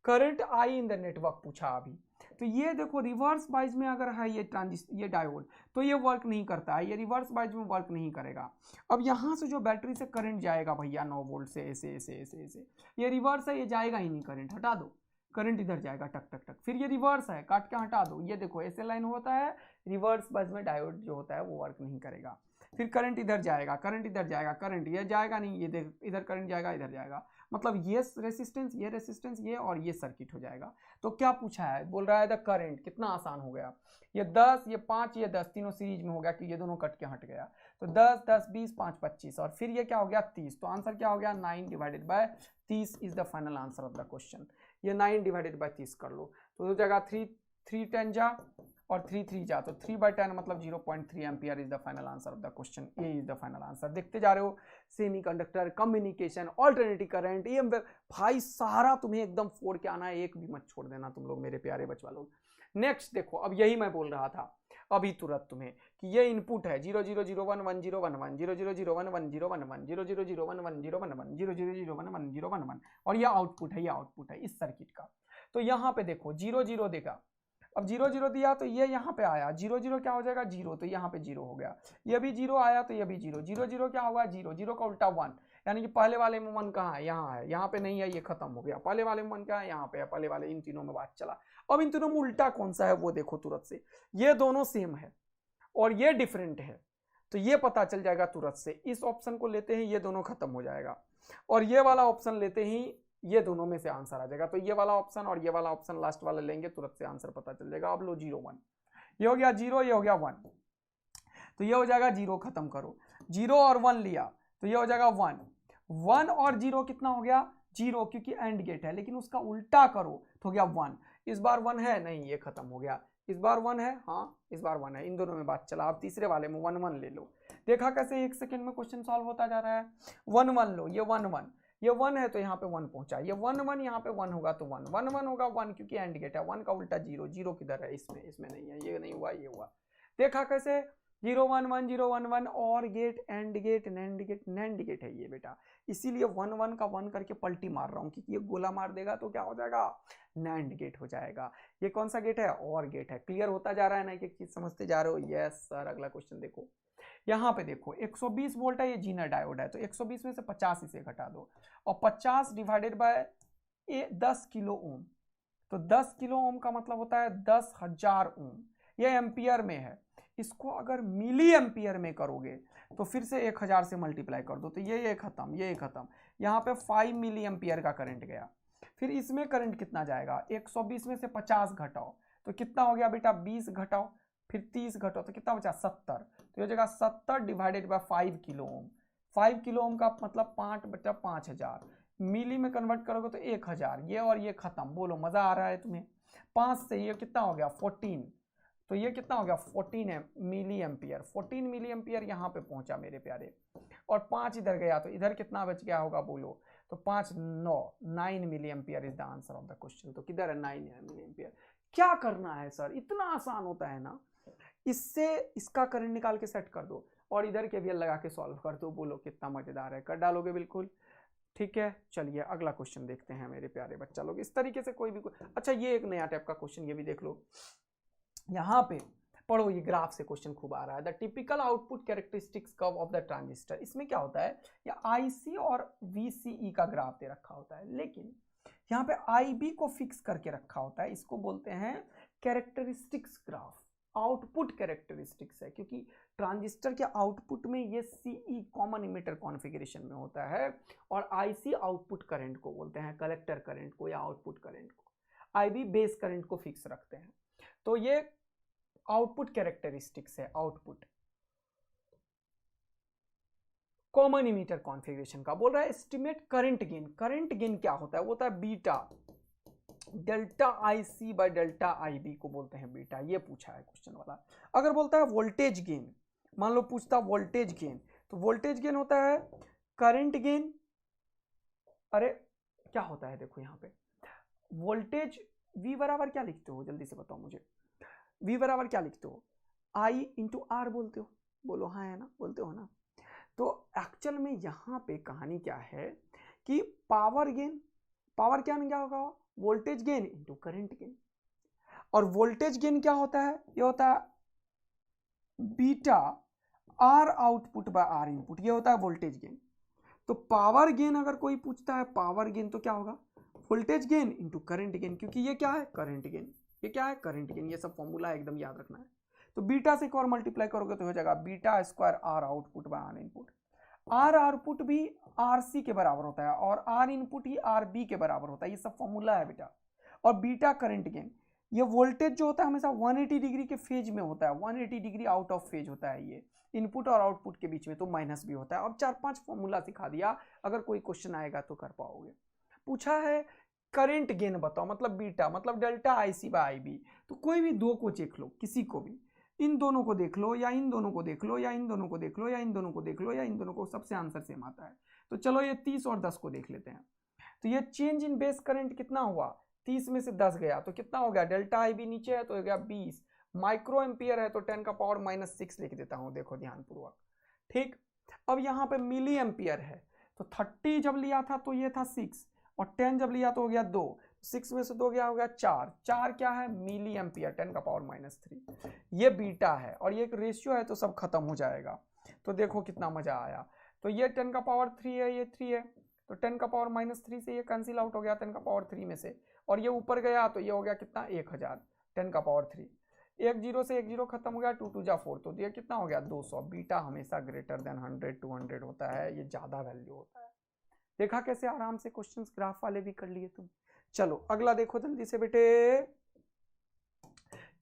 current I in the network पूछा अभी, तो ये देखो रिवर्स बाइज में अगर है ये डायोड तो ये वर्क नहीं करता है, ये रिवर्स बाइज में वर्क नहीं करेगा। अब यहाँ से जो बैटरी से करंट जाएगा भैया 9 वोल्ट से ऐसे ऐसे ऐसे ऐसे, ये रिवर्स है, ये जाएगा ही नहीं, करंट हटा दो, करंट इधर जाएगा टक टक टक, फिर ये रिवर्स है, काट के हटा दो, ये देखो ऐसे लाइन होता है, रिवर्स बाइज में डायोड जो होता है वो वर्क नहीं करेगा। फिर करंट इधर जाएगा, करंट इधर जाएगा, करंट ये जाएगा नहीं, ये देख इधर करंट जाएगा, इधर जाएगा, मतलब ये रेसिस्टेंस ये और ये सर्किट हो जाएगा। तो क्या पूछा है, बोल रहा है द करंट, कितना आसान हो गया, ये 10 ये 5 ये 10 तीनों सीरीज में हो गया कि ये दोनों कट के हट गया, तो 10 10 20 5 25, और फिर ये क्या हो गया 30, तो आंसर क्या हो गया 9 divided by 30 is the final answer of the question. ये 9 डिवाइडेड बाय 30 कर लो तो हो जाएगा 3 10 जा और 3 3 जा, तो 3/10 मतलब 0.3 ampere is the final answer of the question. A is the final answer. देखते जा रहे हो सेमीकंडक्टर, कम्युनिकेशन, अल्टरनेटिव करंट, ये भाई सारा तुम्हें एकदम फोड़ के आना है, एक भी मत छोड़ देना तुम लोग मेरे प्यारे बच्चा लोग। नेक्स्ट देखो, अब यही मैं बोल रहा था अभी तुरंत तुम्हें कि ये इनपुट है 0 0 0 1 1 0 1 1 0 0 0 1 1 0 1 1 0 0 0 1 1 0 1 1 0 0 0 1 1 0 1 1, और ये आउटपुट है, ये आउटपुट है इस सर्किट का। तो यहाँ पे देखो 0 0 देगा, अब 0 0 दिया तो ये यहाँ पे आया 0 0 क्या हो जाएगा 0, तो यहाँ पे 0 हो गया, ये भी 0 आया तो ये भी 0 0 0 क्या होगा 0 0 का उल्टा 1, यानी कि पहले वाले में 1 कहाँ है, यहाँ है, यहाँ पे नहीं है, ये खत्म हो गया, पहले वाले में 1 कहाँ है, यहाँ पे है, पहले वाले इन तीनों में बात चला। अब इन तीनों में उल्टा कौन सा है वो देखो तुरंत से, ये दोनों सेम है और ये डिफरेंट है, तो ये पता चल जाएगा तुरंत से। इस ऑप्शन को लेते ही ये दोनों खत्म हो जाएगा, और ये वाला ऑप्शन लेते ही ये दोनों में से आंसर आ जाएगा, तो ये वाला ऑप्शन और ये वाला ऑप्शन लास्ट वाला लेंगे, तुरंत से आंसर पता चल जाएगा। अब लो 0 1, ये हो गया 0, ये हो गया 1, तो ये हो जाएगा 0, खत्म करो, 0 और 1 लिया तो ये हो जाएगा 1, 1 और 0 कितना हो गया 0, क्योंकि एंड गेट है, लेकिन उसका उल्टा करो तो हो गया 1, इस बार 1 है नहीं, ये खत्म हो गया, इस बार 1 है, हाँ इस बार 1 है, इन दोनों में बात चला। अब तीसरे वाले में 1 1 ले लो, देखा कैसे 1 सेकंड में क्वेश्चन सॉल्व होता जा रहा है। 1 1 लो, ये 1 1, ये 1 है तो यहाँ पे 1 पहुंचा, ये 1 1 यहाँ पे 1 होगा तो 1 1 1 होगा 1, क्योंकि एंड गेट है, 1 का उल्टा 0, 0 किधर है, इसमें नहीं है, ये नहीं हुआ, ये हुआ, देखा कैसे 0 1 1 0 1 1, OR gate AND gate NAND gate, NAND gate है ये बेटा, इसीलिए 1 1 का 1 करके पलटी मार रहा हूँ, क्योंकि ये गोला मार देगा तो क्या हो जाएगा नैंड गेट हो जाएगा। ये कौन सा गेट है, और गेट है। क्लियर होता जा रहा है ना, एक एक चीज समझते जा रहे हो। यस सर, अगला क्वेश्चन देखो, यहाँ पे देखो 120 वोल्ट है, ये जीनर डायोड है, तो 120 में से 50 इसे घटा दो, और 50 डिवाइडेड बाय 10 किलो ओम, तो 10 किलो ओम का मतलब होता है 10,000 ओम, ये एम्पियर में है, इसको अगर मिली एम्पियर में करोगे तो फिर से 1000 से मल्टीप्लाई कर दो, तो ये खत्म, ये खत्म, यहाँ पे 5 मिली एम्पियर का करंट गया। फिर इसमें करंट कितना जाएगा, 120 में से 50 घटाओ तो कितना हो गया बेटा 20 घटाओ, फिर 30 घटाओ तो कितना बचा 70, तो ये जगह 70 divided by 5 kilo ohm, 5 kilo ohm का मतलब 5/5000, मिली में कन्वर्ट करोगे तो 1000, ये और ये खत्म। बोलो मजा आ रहा है तुम्हें। 5 से ये कितना हो गया 14, तो ये कितना हो गया 14 है मिली एम्पियर, 14 मिली एम्पियर यहाँ पे पहुंचा मेरे प्यारे, और 5 इधर गया तो इधर कितना बच गया होगा बोलो, तो 5 9 milli ampere is the answer of the question. तो किधर है 9 मिली एम्पियर। क्या करना है सर, इतना आसान होता है ना, इससे इसका करंट निकाल के सेट कर दो और इधर केवीएल लगा के सॉल्व कर दो। बोलो कितना मजेदार है, कर डालोगे बिल्कुल। ठीक है, चलिए अगला क्वेश्चन देखते हैं मेरे प्यारे बच्चा लोग। इस तरीके से कोई भी अच्छा, ये एक नया टाइप का क्वेश्चन, ये भी देख लो। यहाँ पे पढ़ो, ये ग्राफ से क्वेश्चन खूब आ रहा है। The typical output characteristics curve of the transistor. इसमें क्या होता है, या आईसी और वीसीई का ग्राफ दे रखा होता है, लेकिन यहाँ पे आईबी को फिक्स करके रखा होता है। इसको बोलते हैं कैरेक्टरिस्टिक्स ग्राफ, आउटपुट कैरेक्टरिस्टिक्स है, क्योंकि ट्रांजिस्टर के आउटपुट में ये सीई कॉमन इमिटर कॉन्फ़िगरेशन में होता है, और आईसी आउटपुट करंट को बोलते हैं, कलेक्टर करंट को या आउटपुट करंट को। आईबी बेस करंट को फिक्स रखते हैं। तो ये आउटपुट कैरेक्टरिस्टिक्स है, आउटपुट कॉमन इमीटर कॉन्फ़िगरेशन का। बोल रहा है estimate current gain. Current gain क्या होता है, वो होता है beta, delta IC by delta IB को बोलते हैं बीटा। ये पूछा है क्वेश्चन वाला। अगर बोलता है वोल्टेज गेन, मान लो पूछता वोल्टेज गेन, तो वोल्टेज गेन होता है करंट गेन। अरे क्या होता है, देखो यहाँ पे वोल्टेज V बराबर क्या लिखते हो, जल्दी से बताओ मुझे। V बराबर क्या लिखते हो, I इंटू आर बोलते हो, बोलो हाँ है ना, बोलते हो ना। तो एक्चुअल में यहाँ पे कहानी क्या है कि पावर गेन, पावर क्या होगा, voltage gain into current gain. और वोल्टेज गेन क्या होता है, ये होता है beta R output by R input, ये होता है वोल्टेज गेन। तो पावर गेन अगर कोई पूछता है, पावर गेन तो क्या होगा, voltage gain into current gain, क्योंकि ये क्या है करंट गेन, ये क्या है करंट गेन। ये सब फॉर्मूला एकदम याद रखना है। तो बीटा से एक और मल्टीप्लाई करोगे तो हो जाएगा beta square R output by R input. R output भी आर सी के बराबर होता है, और आर इनपुट ही आर बी के बराबर होता है। ये सब फॉर्मूला है बेटा। और बीटा करंट गेन, ये वोल्टेज जो होता है हमेशा 180 डिग्री के फेज में होता है, 180 डिग्री आउट ऑफ फेज होता है ये इनपुट और आउटपुट के बीच में, तो माइनस भी होता है। अब 4-5 फॉर्मूला सिखा दिया, अगर कोई क्वेश्चन आएगा तो कर पाओगे। पूछा है करंट गेन बताओ, मतलब बीटा, मतलब डेल्टा आईसी बाय आईबी। तो कोई भी दो को देख लो, किसी को भी, इन दोनों को देख लो, या इन दोनों को देख लो, या इन दोनों को देख लो, या इन दोनों को देख लो, या इन दोनों को, सबसे आंसर सेम आता है। तो चलो ये 30 और 10 को देख लेते हैं। तो ये चेंज इन बेस करंट कितना हुआ, 30 में से 10 गया तो कितना हो गया, डेल्टा आईबी नीचे है तो हो गया 20 माइक्रो एम्पियर है, तो 10 का पावर -6 लिख देता हूं, देखो ध्यानपूर्वक। ठीक, अब यहाँ पे मिली एम्पियर है, तो 30 जब लिया था तो ये था 6, और 10 जब लिया तो हो गया 2, 6 में से 2 गया, हो गया 4। 4 क्या है, मिली एम्पियर, 10 का पावर -3। ये बीटा है, और ये एक रेशियो है तो सब खत्म हो जाएगा। तो देखो कितना मजा आया। तो ये 10 का पावर 3 है, ये 3 है, तो 10 का पावर -3 से ये कैंसिल आउट हो गया 10 का पावर 3 में से, और ये ऊपर गया तो ये हो गया कितना 1000, 10 का पावर 3। एक जीरो से एक जीरो खत्म हो गया, 2 2 जा 4, तो ये कितना हो गया 200। बीटा हमेशा ग्रेटर देन 100 200 होता है, ये ज्यादा वैल्यू होता है। देखा कैसे आराम से क्वेश्चंस ग्राफ वाले भी कर लिए तुम। चलो अगला देखो जल्दी से बेटे,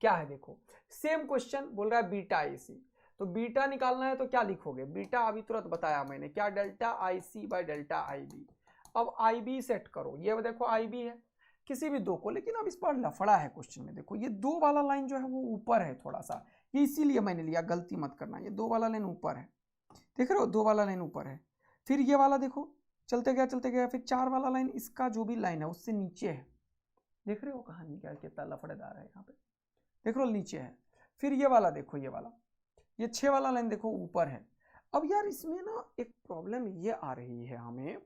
क्या है देखो, सेम क्वेश्चन बोल रहा है बीटा आईसी। तो बीटा निकालना है तो क्या लिखोगे, बीटा अभी तुरंत बताया मैंने, क्या delta IC by delta IB. अब आईबी सेट करो, ये देखो आईबी है किसी भी दो को, लेकिन अब इस पर लफड़ा है क्वेश्चन में। देखो ये 2 वाला लाइन जो है वो ऊपर है थोड़ा सा, ये इसीलिए मैंने लिया, गलती मत करना। ये 2 वाला लाइन ऊपर है, देख रहे हो, 2 वाला लाइन ऊपर है। फिर ये वाला देखो चलते गया, फिर 4 वाला लाइन, इसका जो भी लाइन है उससे नीचे है। देख रहे हो कहानी क्या कितना लफड़ेदार है यहाँ पे, देख रहे हो नीचे है। फिर ये वाला देखो, ये वाला, ये 6 वाला लाइन देखो ऊपर है। अब यार इसमें ना एक प्रॉब्लम ये आ रही है हमें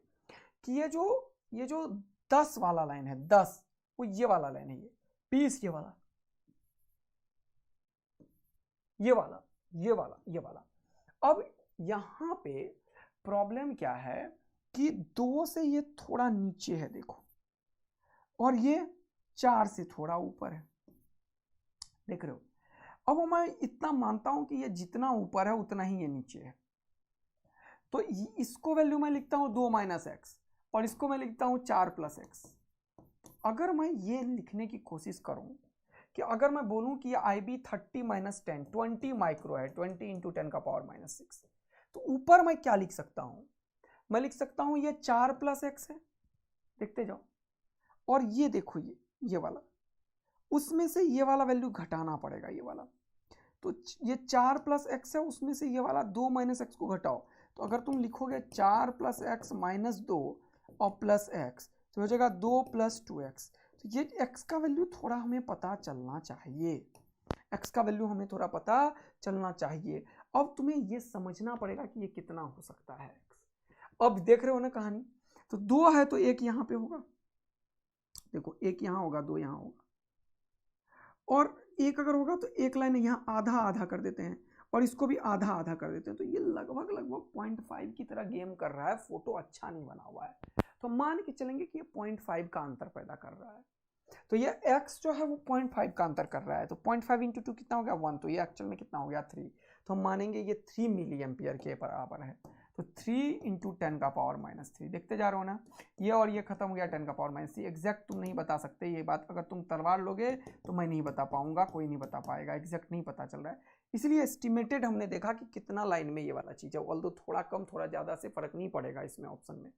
कि ये जो 10 वाला लाइन है, 10, वो ये वाला लाइन है, ये 20, ये वाला, ये वाला, ये वाला, ये वाला। अब यहां पे प्रॉब्लम क्या है कि 2 से ये थोड़ा नीचे है देखो, और ये 4 से थोड़ा ऊपर है, देख रहे हो। अब मैं इतना मानता हूं कि ये जितना ऊपर है उतना ही ये नीचे है, तो इसको वैल्यू मैं लिखता हूं 2 - x, और इसको मैं लिखता हूं 4 + x। अगर मैं ये लिखने की कोशिश करूं कि अगर मैं बोलूं कि IB 30 - 10 20 माइक्रो है, 20 × 10 का पावर -6, तो ऊपर मैं क्या लिख सकता हूं, मैं लिख सकता हूं ये 4 + x है, देखते जाओ। और ये देखो ये वाला, उसमें से ये वाला वैल्यू घटाना पड़ेगा, ये वाला। तो ये 4 + x है, उसमें से ये वाला 2 - x को घटाओ, तो अगर तुम लिखोगे 4 + x - 2 और प्लस x, तो हो जाएगा 2 + 2x। तो ये x का वैल्यू थोड़ा हमें पता चलना चाहिए, x का वैल्यू हमें थोड़ा पता चलना चाहिए। अब तुम्हें ये समझना पड़ेगा कि ये कितना हो सकता है x। अब देख रहे हो ना कहानी, तो 2 है तो एक यहाँ पे होगा, देखो एक यहाँ होगा 2 यहाँ होगा, और एक अगर होगा तो एक लाइन यहाँ आधा आधा कर देते हैं और इसको भी आधा आधा कर देते हैं, तो ये लगभग लगभग 0.5 की तरह गेम कर रहा है। फोटो अच्छा नहीं बना हुआ है, तो मान के चलेंगे कि ये 0.5 का अंतर पैदा कर रहा है। तो ये x जो है वो 0.5 का अंतर कर रहा है, तो 0.5 इंटू 2 कितना हो गया 1, तो ये एक्चुअल में कितना हो गया 3, तो हम मानेंगे ये 3 मिली एम्पियर के बराबर है। तो 3 इंटू 10 का पावर -3, देखते जा रहे हो ना, ये और ये खत्म हो गया 10 का पावर -3। एग्जैक्ट तुम नहीं बता सकते ये बात, अगर तुम तलवार लोगे तो मैं नहीं बता पाऊंगा, कोई नहीं बता पाएगा, एग्जैक्ट नहीं पता चल रहा है, इसलिए एस्टिमेटेड हमने देखा कि कितना लाइन में ये वाला चीज़ है, ऑल्दो थोड़ा कम थोड़ा ज़्यादा से फर्क नहीं पड़ेगा इसमें ऑप्शन में।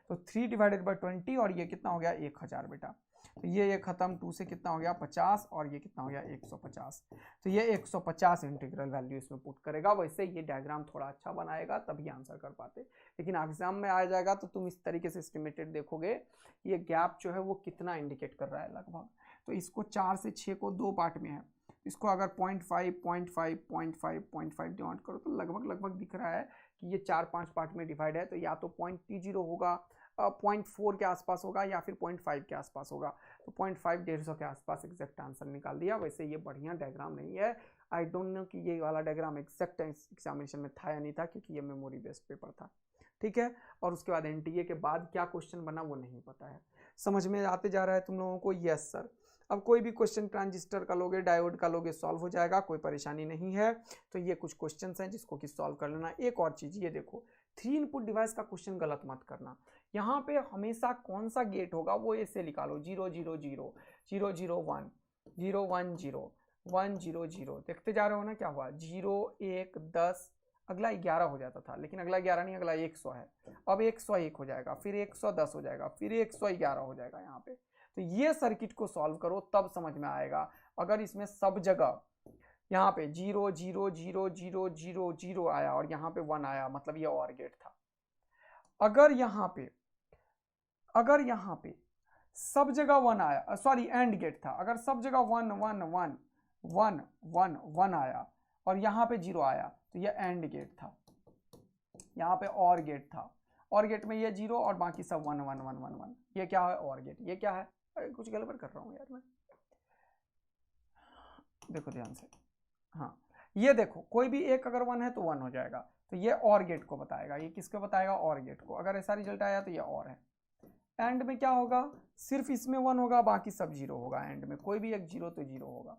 तो 3 डिवाइडेड बाई 20 और ये कितना हो गया 1000 बेटा, तो ये खत्म, 2 से कितना हो गया 50 और ये कितना हो गया 150, तो ये 150 इंटीग्रल वैल्यू इसमें पुट करेगा। वैसे ये डायग्राम थोड़ा अच्छा बनाएगा तभी आंसर कर पाते, लेकिन एग्जाम में आ जाएगा तो तुम इस तरीके से एस्टिमेटेड देखोगे ये गैप जो है वो कितना इंडिकेट कर रहा है लगभग। तो इसको 4 से 6 को 2 पार्ट में है, इसको अगर 0.5 0.5 0.5 0.5 डिवाइड करो तो लगभग दिख रहा है कि ये 4-5 पार्ट में डिवाइड है, तो या तो 0.30 होगा, 0.4 के आसपास होगा या फिर 0.5 के आसपास होगा। तो 0.5 150 के आसपास एग्जैक्ट आंसर निकाल दिया। वैसे ये बढ़िया डायग्राम नहीं है, आई डोंट नो कि ये वाला डायग्राम एग्जैक्ट एग्जामिनेशन में था या नहीं था, क्योंकि ये मेमोरी बेस्ड पेपर था, ठीक है। और उसके बाद एनटीए के बाद क्या क्वेश्चन बना वो नहीं पता है। समझ में आते जा रहा है तुम लोगों को? Yes sir. अब कोई भी क्वेश्चन ट्रांजिस्टर का लोगे, डायोड का लोगे, सॉल्व हो जाएगा, कोई परेशानी नहीं है। तो ये कुछ क्वेश्चंस हैं जिसको कि सॉल्व कर लेना। एक और चीज ये देखो, 3 इनपुट डिवाइस का क्वेश्चन गलत मत करना। यहाँ पे हमेशा कौन सा गेट होगा वो ऐसे निकालो, 0 0 0 0 0 1 0 1 0 1 0 0। देखते जा रहे हो ना क्या हुआ, 0 1 10, अगला 11 हो जाता था, लेकिन अगला 11 नहीं, अगला 100 है। अब 101 हो जाएगा, फिर 110 हो जाएगा, फिर 111 हो जाएगा यहाँ पे। तो ये सर्किट को सॉल्व करो तब समझ में आएगा। अगर इसमें सब जगह यहाँ पे 0 0 0 0 0 0 आया और यहाँ पे 1 आया, मतलब ये और गेट था। अगर यहाँ पे सब जगह 1 आया, सॉरी एंड गेट था, अगर सब जगह 1 1 1 1 1 1 आया और यहाँ पे 0 आया तो ये एंड गेट था। यहाँ पे और गेट था, और गेट में ये 0 और बाकी सब 1 1 1 1 1, ये क्या है और गेट, ये क्या है, अरे कुछ गड़बड़ कर रहा हूँ यार मैं, देखो ध्यान से, हाँ ये देखो कोई भी एक अगर 1 है तो 1 हो जाएगा, तो ये और गेट को बताएगा, ये किसको बताएगा और गेट को। अगर ऐसा रिजल्ट आया तो ये और है। एंड में क्या होगा, सिर्फ इसमें 1 होगा, बाकी सब 0 होगा, एंड में कोई भी एक 0 तो 0 होगा।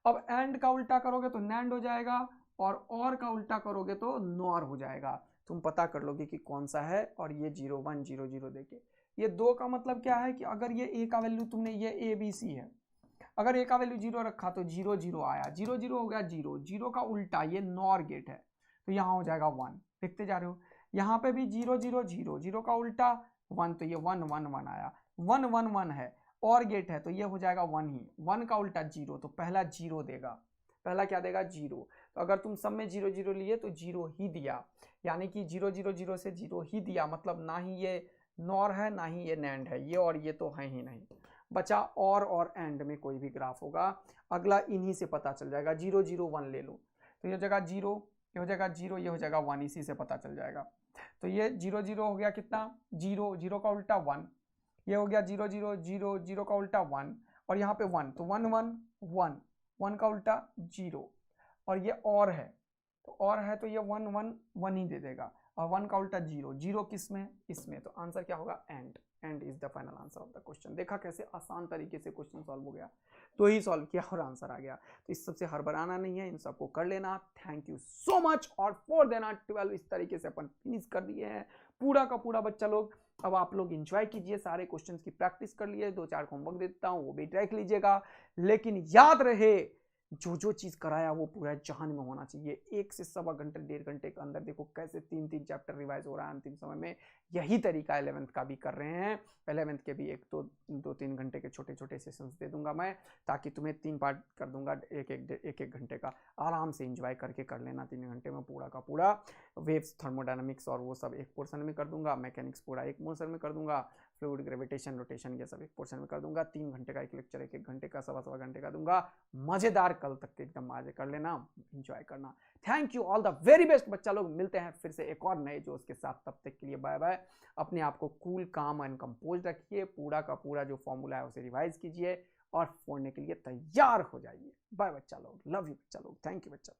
अब एंड का उल्टा करोगे तो नैंड हो जाएगा, और का उल्टा करोगे तो नॉर हो जाएगा। तुम पता कर लोगे कि कौन सा है, और ये 0 1 0 0 देके। ये 2 का मतलब क्या है कि अगर ये ए का वैल्यू तुमने, ये ए बी सी है, अगर ए का वैल्यू 0 रखा तो 0 0 आया, 0 0 हो गया 0 0 का उल्टा, ये नॉर गेट है तो यहाँ हो जाएगा 1। देखते जा रहे हो, यहाँ पे भी 0 0 0 0 का उल्टा 1, तो ये 1 1 1 आया, 1 1 1 है, और गेट है तो ये हो जाएगा 1 ही। 1 का उल्टा 0, तो पहला 0 देगा, पहला क्या देगा 0। तो अगर तुम सब में 0 0 लिए तो 0 ही दिया, यानी कि 0 0 0 से 0 ही दिया, मतलब ना ही ये नॉर है ना ही ये नैंड है, ये और ये तो है ही नहीं। बचा और एंड में कोई भी ग्राफ होगा, अगला इन्हीं से पता चल जाएगा। 0 0 1 ले लो तो ये हो जाएगा 0, ये हो जाएगा 0, ये हो जाएगा 1, इसी से पता चल जाएगा। तो ये 0 0 हो गया कितना 0, 0 का उल्टा 1, ये हो गया 0 0 0 0 का उल्टा 1, और यहाँ पे 1, तो 1 1 1 1 का उल्टा 0, और ये और है, तो और है तो ये 1 1 1 ही दे देगा, और 1 का उल्टा 0 0 किस में, इसमें। तो आंसर क्या होगा and. And is the final answer of the question. देखा कैसे आसान तरीके से क्वेश्चन सॉल्व हो गया, तो ही सॉल्व किया और आंसर आ गया। तो इस सबसे हड़बड़ाना नहीं है, इन सबको कर लेना। Thank you so much. और 4 देना 12 इस तरीके से अपन फिनिश कर दिए हैं पूरा का पूरा बच्चा लोग। अब आप लोग एंजॉय कीजिए, सारे क्वेश्चंस की प्रैक्टिस कर लिए, 2-4 होमवर्क देता हूँ वो भी ट्रैक लीजिएगा, लेकिन याद रहे जो चीज कराया वो पूरा जहान में होना चाहिए। 1 से 1.25 घंटे 1.5 घंटे के अंदर देखो कैसे 3-3 चैप्टर रिवाइज हो रहा है अंतिम समय में। यही तरीका 11th का भी कर रहे हैं। 11th के भी 2-3 घंटे के छोटे छोटे सेशंस दे दूंगा मैं, ताकि तुम्हें 3 पार्ट कर दूंगा, एक घंटे का आराम से एंजॉय करके कर लेना 3 घंटे में पूरा का पूरा। वेव्स, थर्मोडायनामिक्स और वो सब एक पोर्शन में कर दूंगा, मैकेनिक्स पूरा एक पोर्शन में कर दूंगा, फ्लूइड, ग्रेविटेशन, रोटेशन, ये सब एक पोर्शन में कर दूंगा। 3 घंटे का एक लेक्चर, 1 घंटे का, सवा घंटे का दूंगा। मजेदार कल तक के एकदम मजे कर लेना, एंजॉय करना। Thank you, all the very best बच्चा लोग। मिलते हैं फिर से एक और नए जोश के साथ, तब तक के लिए बाय बाय। अपने आप को कूल, काम एंड कंपोज रखिए। पूरा का पूरा जो फॉर्मूला है उसे रिवाइज कीजिए और फोड़ने के लिए तैयार हो जाइए। बाय बच्चा लोग, लव यू बच्चा लोग, थैंक यू बच्चा।